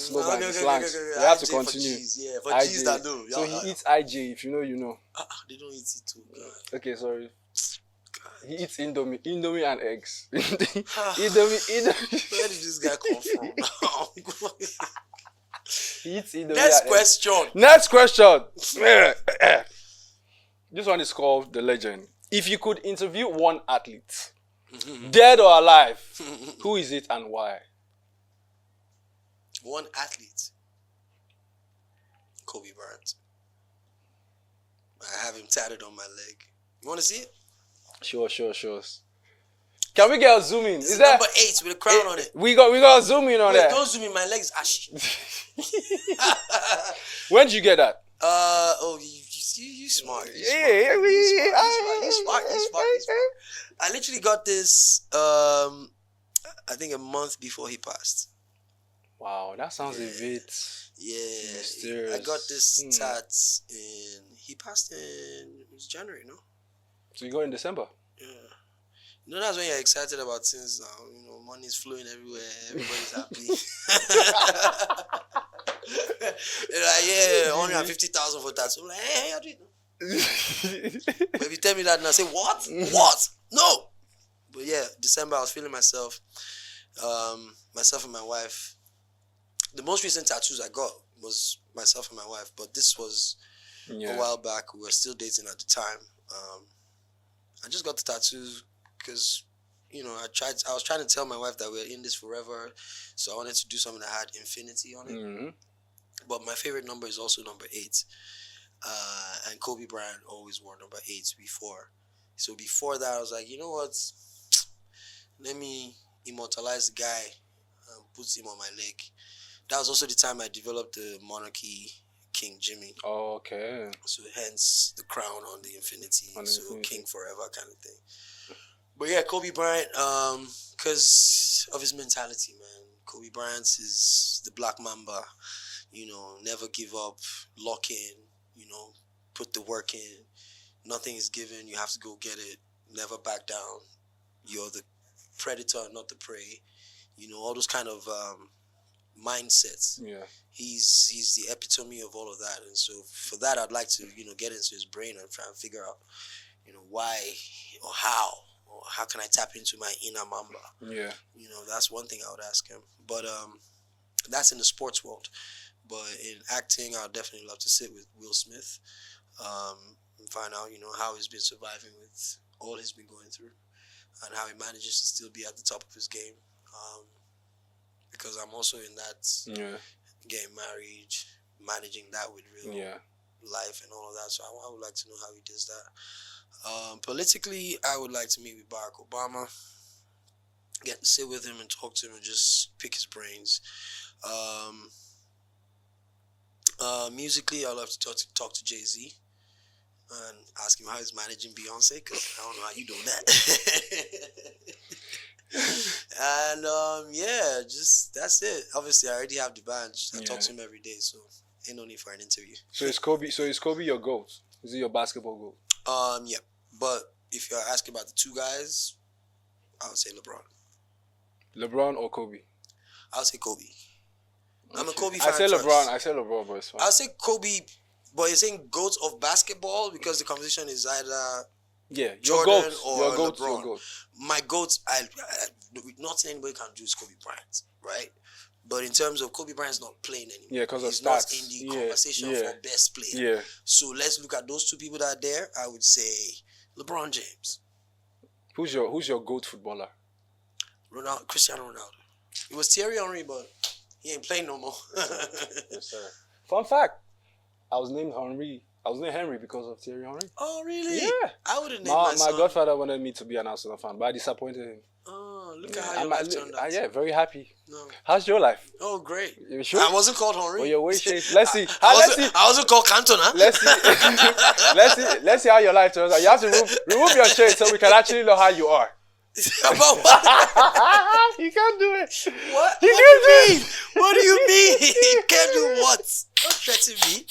slangs. okay. We have to IG for continue. G's, yeah, for IG. G's that know. So he eats IG. If you know, you know. They don't eat it too. God. Okay, sorry. He eats Indomie and eggs. Indomie. Where did this guy come from? He eats Indomie. Next and question. eggs. Next question. This one is called The Legend. If you could interview one athlete, dead or alive, who is it and why? One athlete. Kobe Bryant. I have him tatted on my leg. You want to see it? Sure. Can we get a zoom in? This is that number 8 with a crown on it. We got a zoom in on Wait, that. don't zoom in. My leg is ashy. When did you get that? You smart. You smart. smart. I literally got this. I think a month before he passed. Wow, that sounds a bit mysterious. I got this tat in. He passed in January, no? So you got in December? Yeah. You know, that's when you're excited about things now. You know, money's flowing everywhere. Everybody's happy. They're like, yeah, 150,000 for that. So I'm like, hey, I did. But if you tell me that now, I say, what? What? No. But yeah, December, I was feeling myself. Myself and my wife. The most recent tattoos I got was myself and my wife. But this was a while back. We were still dating at the time. I just got the tattoos because, you know, I was trying to tell my wife that we're in this forever, so I wanted to do something that had infinity on it. Mm-hmm. But my favorite number is also number 8, and Kobe Bryant always wore number 8 before. So before that, I was like, you know what? Let me immortalize the guy and put him on my leg. That was also the time I developed the monarchy King Jimmie. Oh, okay. So hence the crown on the infinity. King forever kind of thing. But yeah, Kobe Bryant, because of his mentality, man. Kobe Bryant is the Black Mamba. You know, never give up, lock in, you know, put the work in. Nothing is given, you have to go get it. Never back down. You're the predator, not the prey. You know, all those kind of mindsets. Yeah. He's the epitome of all of that. And so for that, I'd like to, you know, get into his brain and try and figure out, you know, why or how can I tap into my inner Mamba? Yeah. You know, that's one thing I would ask him. But that's in the sports world. But in acting, I'd definitely love to sit with Will Smith and find out, you know, how he's been surviving with all he's been going through and how he manages to still be at the top of his game. Because I'm also in that getting married, managing that with real life and all of that. So I would like to know how he does that. Politically, I would like to meet with Barack Obama, get to sit with him and talk to him and just pick his brains. Musically, I'd love to talk to Jay-Z and ask him how he's managing Beyonce, because I don't know how you doing that. And yeah, just that's it. Obviously, I already have the badge. I talk to him every day, so ain't no need for an interview. So is Kobe your GOAT? Is he your basketball GOAT? Yeah. But if you're asking about the two guys, I would say LeBron. LeBron or Kobe? I would say Kobe. I'm a Okay. Kobe fan. I say first. LeBron, but it's fine. I'll say Kobe, but you're saying GOAT of basketball because the conversation is either Yeah, your Jordan GOAT. or Your GOAT. LeBron. Your GOAT. My GOAT, nothing anybody can do is Kobe Bryant, right? But in terms of Kobe Bryant's not playing anymore. Yeah, because of He's not stats. in the conversation for best player. Yeah. So let's look at those two people that are there. I would say LeBron James. Who's your GOAT footballer? Cristiano Ronaldo. It was Thierry Henry, but he ain't playing no more. Yes, sir. Fun fact: I was named Henry because of Thierry Henry. Oh, really? Yeah. I would have named My my son. godfather wanted me to be an Arsenal fan, but I disappointed him. Oh, look at how your life turned out. Yeah, very happy. No. How's your life? Oh, great. You sure? I wasn't called Henry. Oh, your weight change. Let's see. I wasn't called Cantona. Let's see. Let's see how your life turns out. You have to remove your shade so we can actually know how you are. About what? You can't do it. What? You What do can't you do mean? What do you mean? You can't do what? Don't threaten me.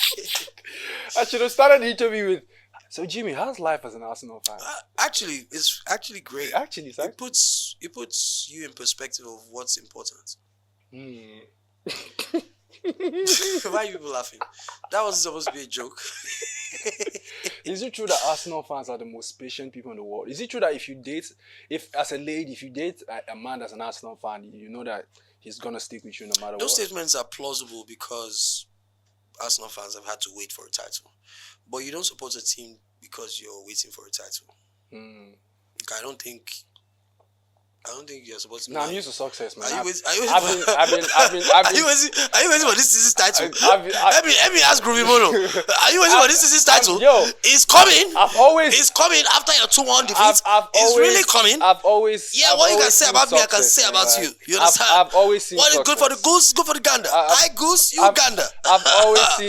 I should have started the interview with. So Jimmy, how's life as an Arsenal fan? Actually, it's actually great. Actually, sir. It puts you in perspective of what's important. Why are you people laughing? That wasn't supposed to be a joke. Is it true that Arsenal fans are the most patient people in the world? Is it true that if you date a man that's an Arsenal fan, you know that he's gonna stick with you no matter Those what? statements are plausible because Arsenal fans have had to wait for a title. But you don't support a team because you're waiting for a title. I don't think you're supposed to. No, I'm used to success, man. Are you waiting for this season's title? Let me ask Groovymono. Are you waiting for this season's title? It's coming. It's coming after your 2-1 defeat. It's really coming. I've always. Yeah, what you can say about me, I can say about you. You understand? I've always seen. What is good for the goose, good for the gander. I goose, you gander. I've always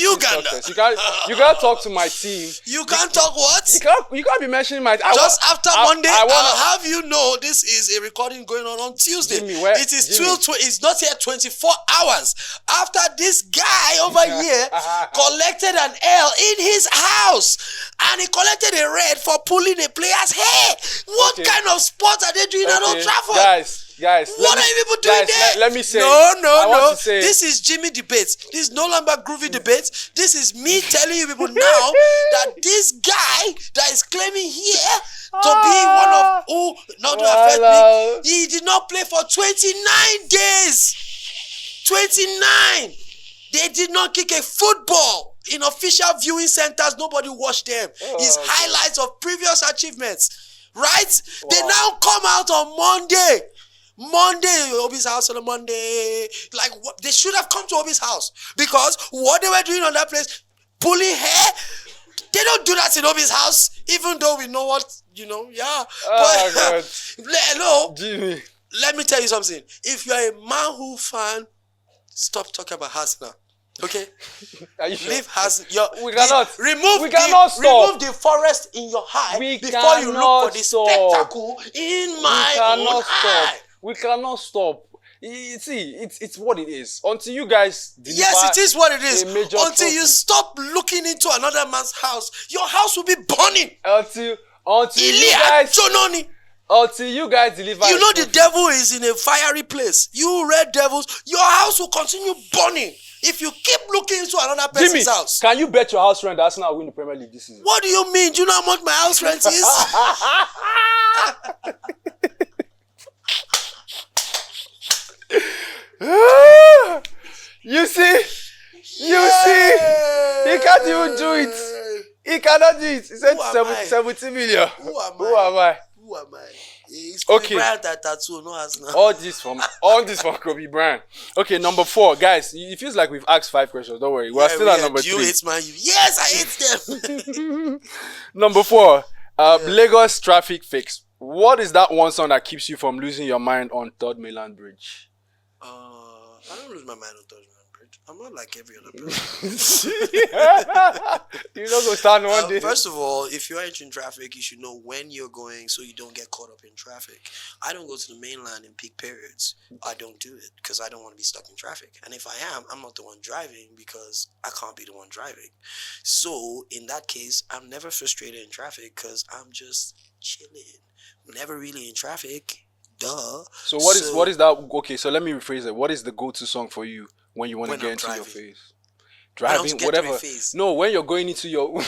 you seen gander. success. You can't talk to my team. You can't talk what? You can't be mentioning my. Just after Monday, I'll have you know this is a recording going on Tuesday. Jimmy, it is it's not here 24 hours after this guy over here collected an L in his house, and he collected a red for pulling a player's hair. What kind of sport are they doing at Old Trafford? Guys, what are you people doing there? Let me say. No. This is Jimmy Debates. This is no longer Groovy Debates. This is me telling you people now that this guy that is claiming here to be one of who not to affect me, he did not play for 29 days. 29. They did not kick a football in official viewing centers. Nobody watched them. It's highlights of previous achievements, right? Wow. They now come out on Monday, Obi's house on a Monday. Like, what? They should have come to Obi's house because what they were doing on that place, pulling hair, they don't do that in Obi's house, even though we know what, yeah. God. Hello, Jimmy. Let me tell you something. If you're a Man Who fan, stop talking about Arsenal. Okay? Are you sure? Leave Arsenal. We cannot. Remove the forest in your eye before you look for the spectacle in my own eye. We cannot stop. See, it's what it is. Until you guys deliver. Yes, it is what it is. Until you trophy. stop looking into another man's house, your house will be burning. Until you guys deliver. You know the devil is in a fiery place. You red devils, your house will continue burning if you keep looking into another person's house. Can you bet your house rent that Arsenal will win the Premier League this season? What do you mean? Do you know how much my house rent is? You see, he can't even do it. He cannot do it. He said 70 million. Who am I? It's Kobe Bryant that tattoo, no Arsenal. All this from Kobe Bryant. Okay, number 4, guys. It feels like we've asked 5 questions. Don't worry, we're still at number 3. You hate man. Yes, I hate them. Number 4, Lagos traffic fix. What is that one song that keeps you from losing your mind on 3rd Mainland Bridge? I don't lose my mind on 3rd Mainland Bridge. different. I'm not like every other person. You know, go stand one day. First of all, if you are entering traffic, you should know when you're going so you don't get caught up in traffic. I don't go to the mainland in peak periods. I don't do it because I don't want to be stuck in traffic. And if I am, I'm not the one driving because I can't be the one driving. So in that case, I'm never frustrated in traffic because I'm just chilling. Never really in traffic. Duh. So what is that? Okay, so let me rephrase it. What is the go-to song for you when you want to get into your phase? Driving, whatever. No, when you're going into your. What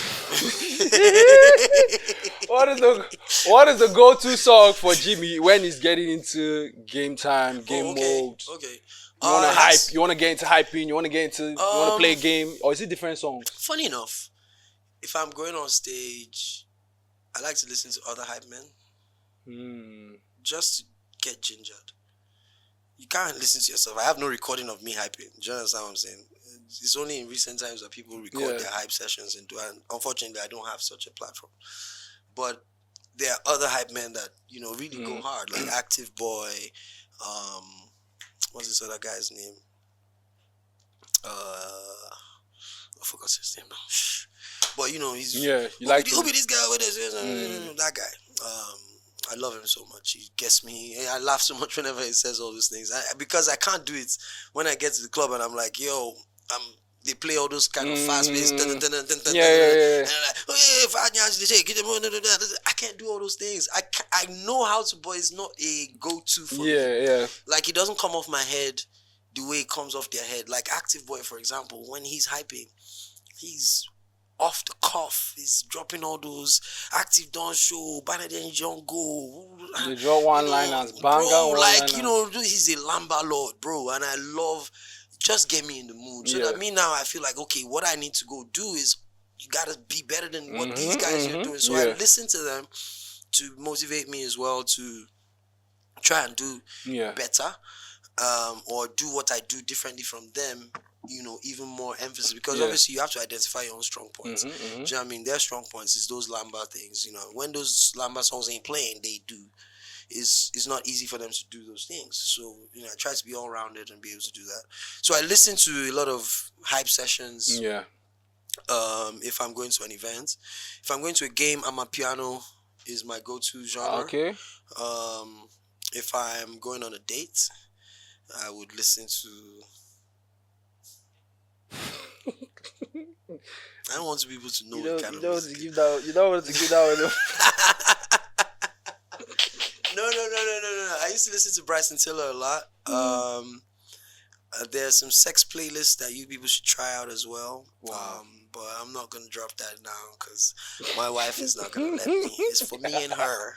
is the go-to song for Jimmy when he's getting into game time, game mode? Okay. You want to hype? You want to get into hyping? You want to get into? You want to play a game? Or is it different songs? Funny enough, if I'm going on stage, I like to listen to other hype men. Just to get gingered. You can't listen to yourself. I have no recording of me hyping. Do you understand what I'm saying? It's only in recent times that people record their hype sessions and do. And unfortunately, I don't have such a platform. But there are other hype men that really go hard, like Active Boy. What's this other guy's name? I forgot his name now. But he's you like who be this guy with that guy. I love him so much. He gets me. I laugh so much whenever he says all those things. Because I can't do it when I get to the club and I'm like, yo, they play all those kind of fast-paced. And I'm like, I can't do all those things. I know how to, but it's not a go-to for me. Like, it doesn't come off my head the way it comes off their head. Like Active Boy, for example, when he's hyping, he's off the cuff. He's dropping all those Active Don't Show, Banaden Jungle. They draw one-liners, banga he's a Lamba Lord, bro. And I love, just get me in the mood. So that me now, I feel like, okay, what I need to go do is, you got to be better than what these guys are doing. So I listen to them to motivate me as well to try and do better, or do what I do differently from them. Even more emphasis, because obviously you have to identify your own strong points. Do you know what I mean? Their strong points is those Lamba things. When those Lamba songs ain't playing, they do. It's not easy for them to do those things. So I try to be all rounded and be able to do that. So I listen to a lot of hype sessions. If I'm going to an event, if I'm going to a game, Amapiano is my go-to genre. Okay. If I'm going on a date, I would listen to. I don't want people to know what kind of music. You don't want to give that one. No. I used to listen to Bryson Tiller a lot. There's some sex playlists that you people should try out as well. Wow. But I'm not going to drop that now because my wife is not going to let me. It's for me and her.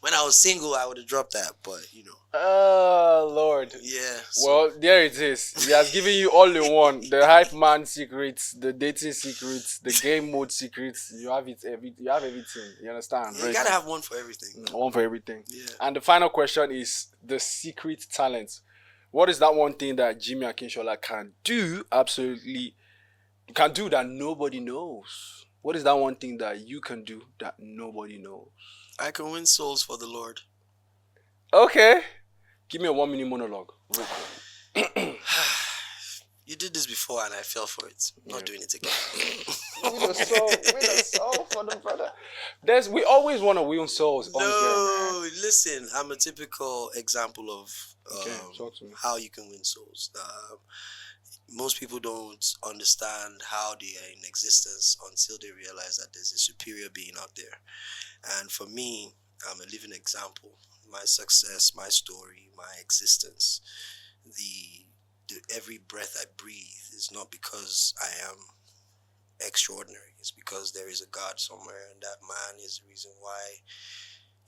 When I was single, I would have dropped that, but Oh, Lord. Yeah. Well, there it is. He has given you all in one. The hype man secrets, the dating secrets, the game mode secrets. You have it. You have everything. You understand? You got to have one for everything. One for everything. Yeah. And the final question is the secret talent. What is that one thing that Jimmie Akinsola can do that nobody knows? What is that one thing that you can do that nobody knows? I can win souls for the Lord. Okay. Give me a 1-minute monologue. You did this before and I fell for it. I'm not doing it again. Win a soul for the brother. We always want to win souls. No, listen, I'm a typical example of talk to me. how you can win souls. Most people don't understand how they are in existence until they realize that there's a superior being out there. And for me, I'm a living example. My success, my story, my existence, every breath I breathe is not because I am extraordinary. It's because there is a God somewhere, and that man is the reason why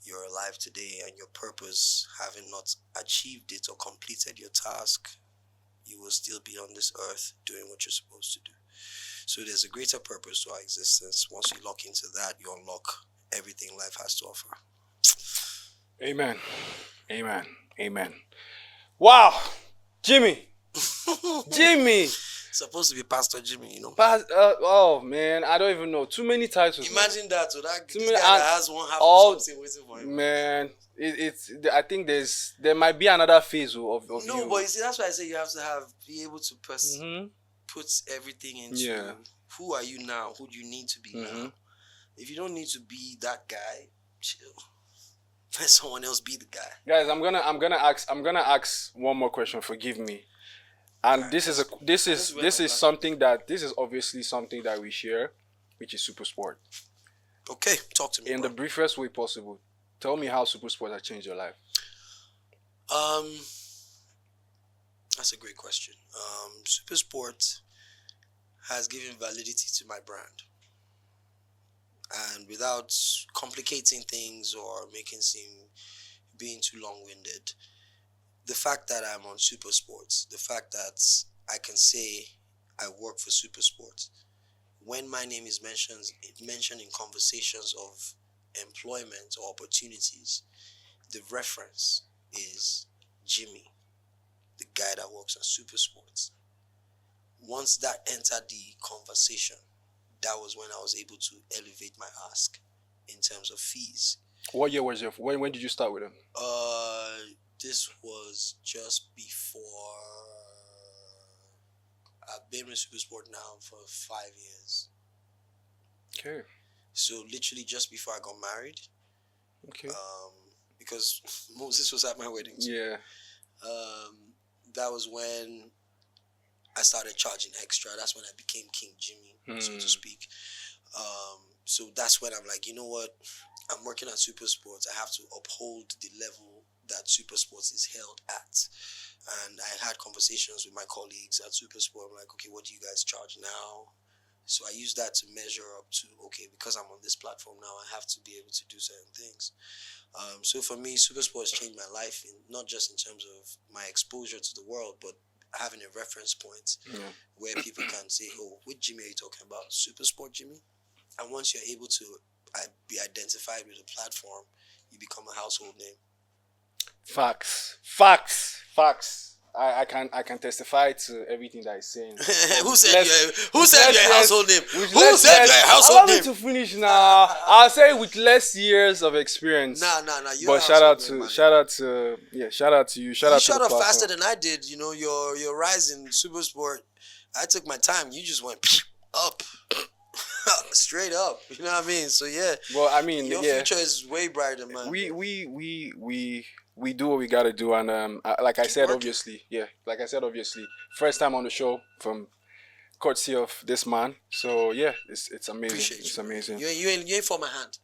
you're alive today, and your purpose, having not achieved it or completed your task, you will still be on this earth doing what you're supposed to do. So there's a greater purpose to our existence. Once you lock into that, you unlock everything life has to offer. Amen. Amen. Amen. Wow. Jimmy. Jimmy. Supposed to be Pastor Jimmy, you know. Oh man, I don't even know. Too many titles. Imagine that. So that Too this many, guy and that has one half all of something waiting for him. man. It's. I think there might be another phase of No, you. but you see, that's why I say you have to be able to Mhm. put everything into Yeah. who are you now, who do you need to be now. If you don't need to be that guy, chill. Let someone else be the guy. Guys, I'm gonna ask one more question. Forgive me. And Alright, this is obviously something that we share, which is SuperSport. Okay, talk to me. In bro. the briefest way possible, tell me how SuperSport has changed your life. That's a great question. SuperSport has given validity to my brand, and without complicating things or making seem being too long-winded, the fact that I'm on SuperSport, the fact that I can say I work for SuperSport, when my name is mentioned in conversations of employment or opportunities, the reference is Jimmie, the guy that works on SuperSport. Once that entered the conversation, that was when I was able to elevate my ask in terms of fees. What year was when did you start with them? This was just before. I've been with SuperSport now for 5 years. Okay. So literally just before I got married. Okay. Because Moses was at my wedding. So, Yeah. that was when I started charging extra. That's when I became King Jimmie, so to speak. So that's when I'm like, you know what? I'm working at SuperSports. I have to uphold the level that SuperSports is held at. And I had conversations with my colleagues at SuperSport. I'm like, okay, what do you guys charge now? So I use that to measure up to, okay, because I'm on this platform now, I have to be able to do certain things. So for me, SuperSport has changed my life, not just in terms of my exposure to the world, but having a reference point where people can say, oh, which Jimmie are you talking about? SuperSport Jimmie? And once you're able to be identified with a platform, you become a household name. Facts. I can testify to everything that he's saying. Who said you're a household name? Who said you're a household allow name? me to finish now. I'll say with less years of experience. Nah. But shout out to you. Shout out to you. Shout out to You the shut up platform. faster than I did. You know, your rise in SuperSport. I took my time. You just went up. Straight up. You know what I mean? So yeah. Well, I mean, your future is way brighter, man. We do what we gotta do, and like I said, working. obviously, first time on the show from courtesy of this man. So yeah, it's amazing. Appreciate it's you. amazing. You ain't for my hand.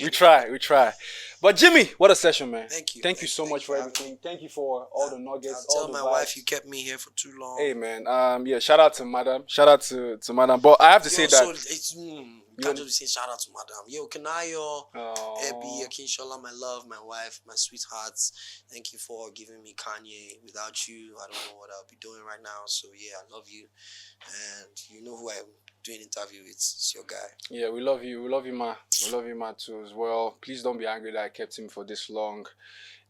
We try. But Jimmie, what a session, man. Thank you. Thank you so much for everything. Thank you for all the nuggets. I'll all tell the my vibes. wife you kept me here for too long. Hey man, yeah, shout out to madam. Shout out to madam. But I have to say that So it's can't just say shout out to madam. Yo, Kanayo, Jimmie Akinsola, my love, my wife, my sweethearts. Thank you for giving me Kanye. Without you, I don't know what I'll be doing right now. So yeah, I love you, and you know who I'm doing interview with. It's your guy. Yeah, we love you. We love you, ma. We love you, ma, too, as well. Please don't be angry that I kept him for this long.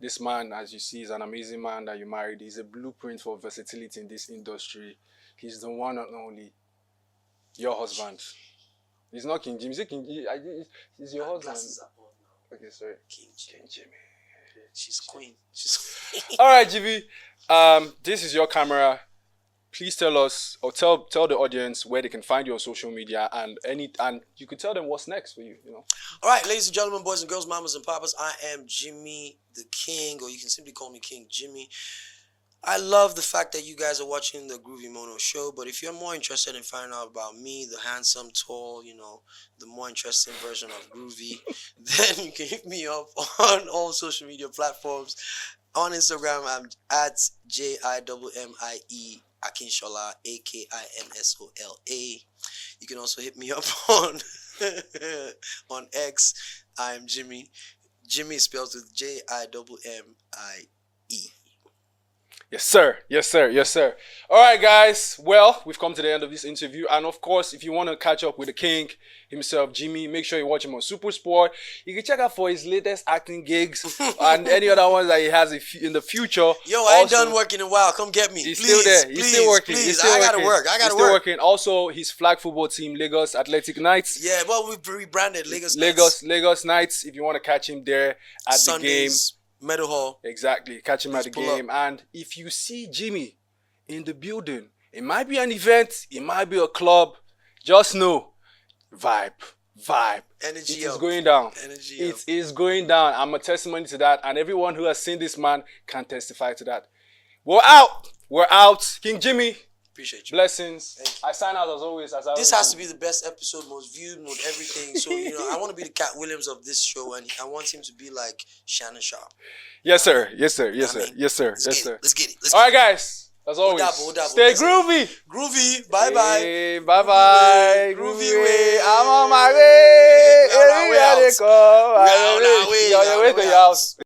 This man, as you see, is an amazing man that you married. He's a blueprint for versatility in this industry. He's the one and only. Your husband. He's not King Jimmie. Is it King Jimmie? He's your husband. Okay, sorry. King Jimmie. She's queen. All right, Jimmie. This is your camera. Please tell us or tell the audience where they can find you on social media and you could tell them what's next for you. You know. All right, ladies and gentlemen, boys and girls, mamas and papas. I am Jimmie the King, or you can simply call me King Jimmie. I love the fact that you guys are watching the Groovymono Show, but if you're more interested in finding out about me, the handsome, tall, the more interesting version of Groovy, then you can hit me up on all social media platforms. On Instagram, I'm at JIMMIE Akinsola, AKINSOLA. You can also hit me up on on X. I'm Jimmie. Jimmie is spelled with JIMMIE. Yes, sir. Yes, sir. Yes, sir. All right, guys. Well, we've come to the end of this interview. And of course, if you want to catch up with the king himself, Jimmie, make sure you watch him on SuperSport. You can check out for his latest acting gigs and any other ones that he has in the future. Yo, I ain't done working in a while. Come get me. He's please, still there. He's still working. Please. He's still I gotta working. work. I He's gotta still work. working. Also, his flag football team, Lagos Athletic Knights. Yeah, well, we rebranded Lagos. Lagos Knights. If you want to catch him there at Sundays, the game. Meadow Hall. Exactly. Catch him at the pull game. And if you see Jimmie in the building, it might be an event, it might be a club. Just know, vibe. Energy It is up. going down. Energy It up. is going down. I'm a testimony to that, and everyone who has seen this man can testify to that. We're out. We're out. King Jimmie, Appreciate you. blessings. I sign out as always. This has to be the best episode, most viewed, most everything. So, I want to be the Cat Williams of this show, and I want him to be like Shannon Sharp. Yes, sir. Yes, sir. Yes, sir. I mean, Yes, sir. Let's Yes, get sir. it. Let's get it. Let's All get right, guys. As always, Odabo. stay Listen. groovy. Groovy. Bye-bye. Hey, bye-bye. Groovy way. I'm on my way. We on our way out. Everybody come. We on our way. You're on your way to your house.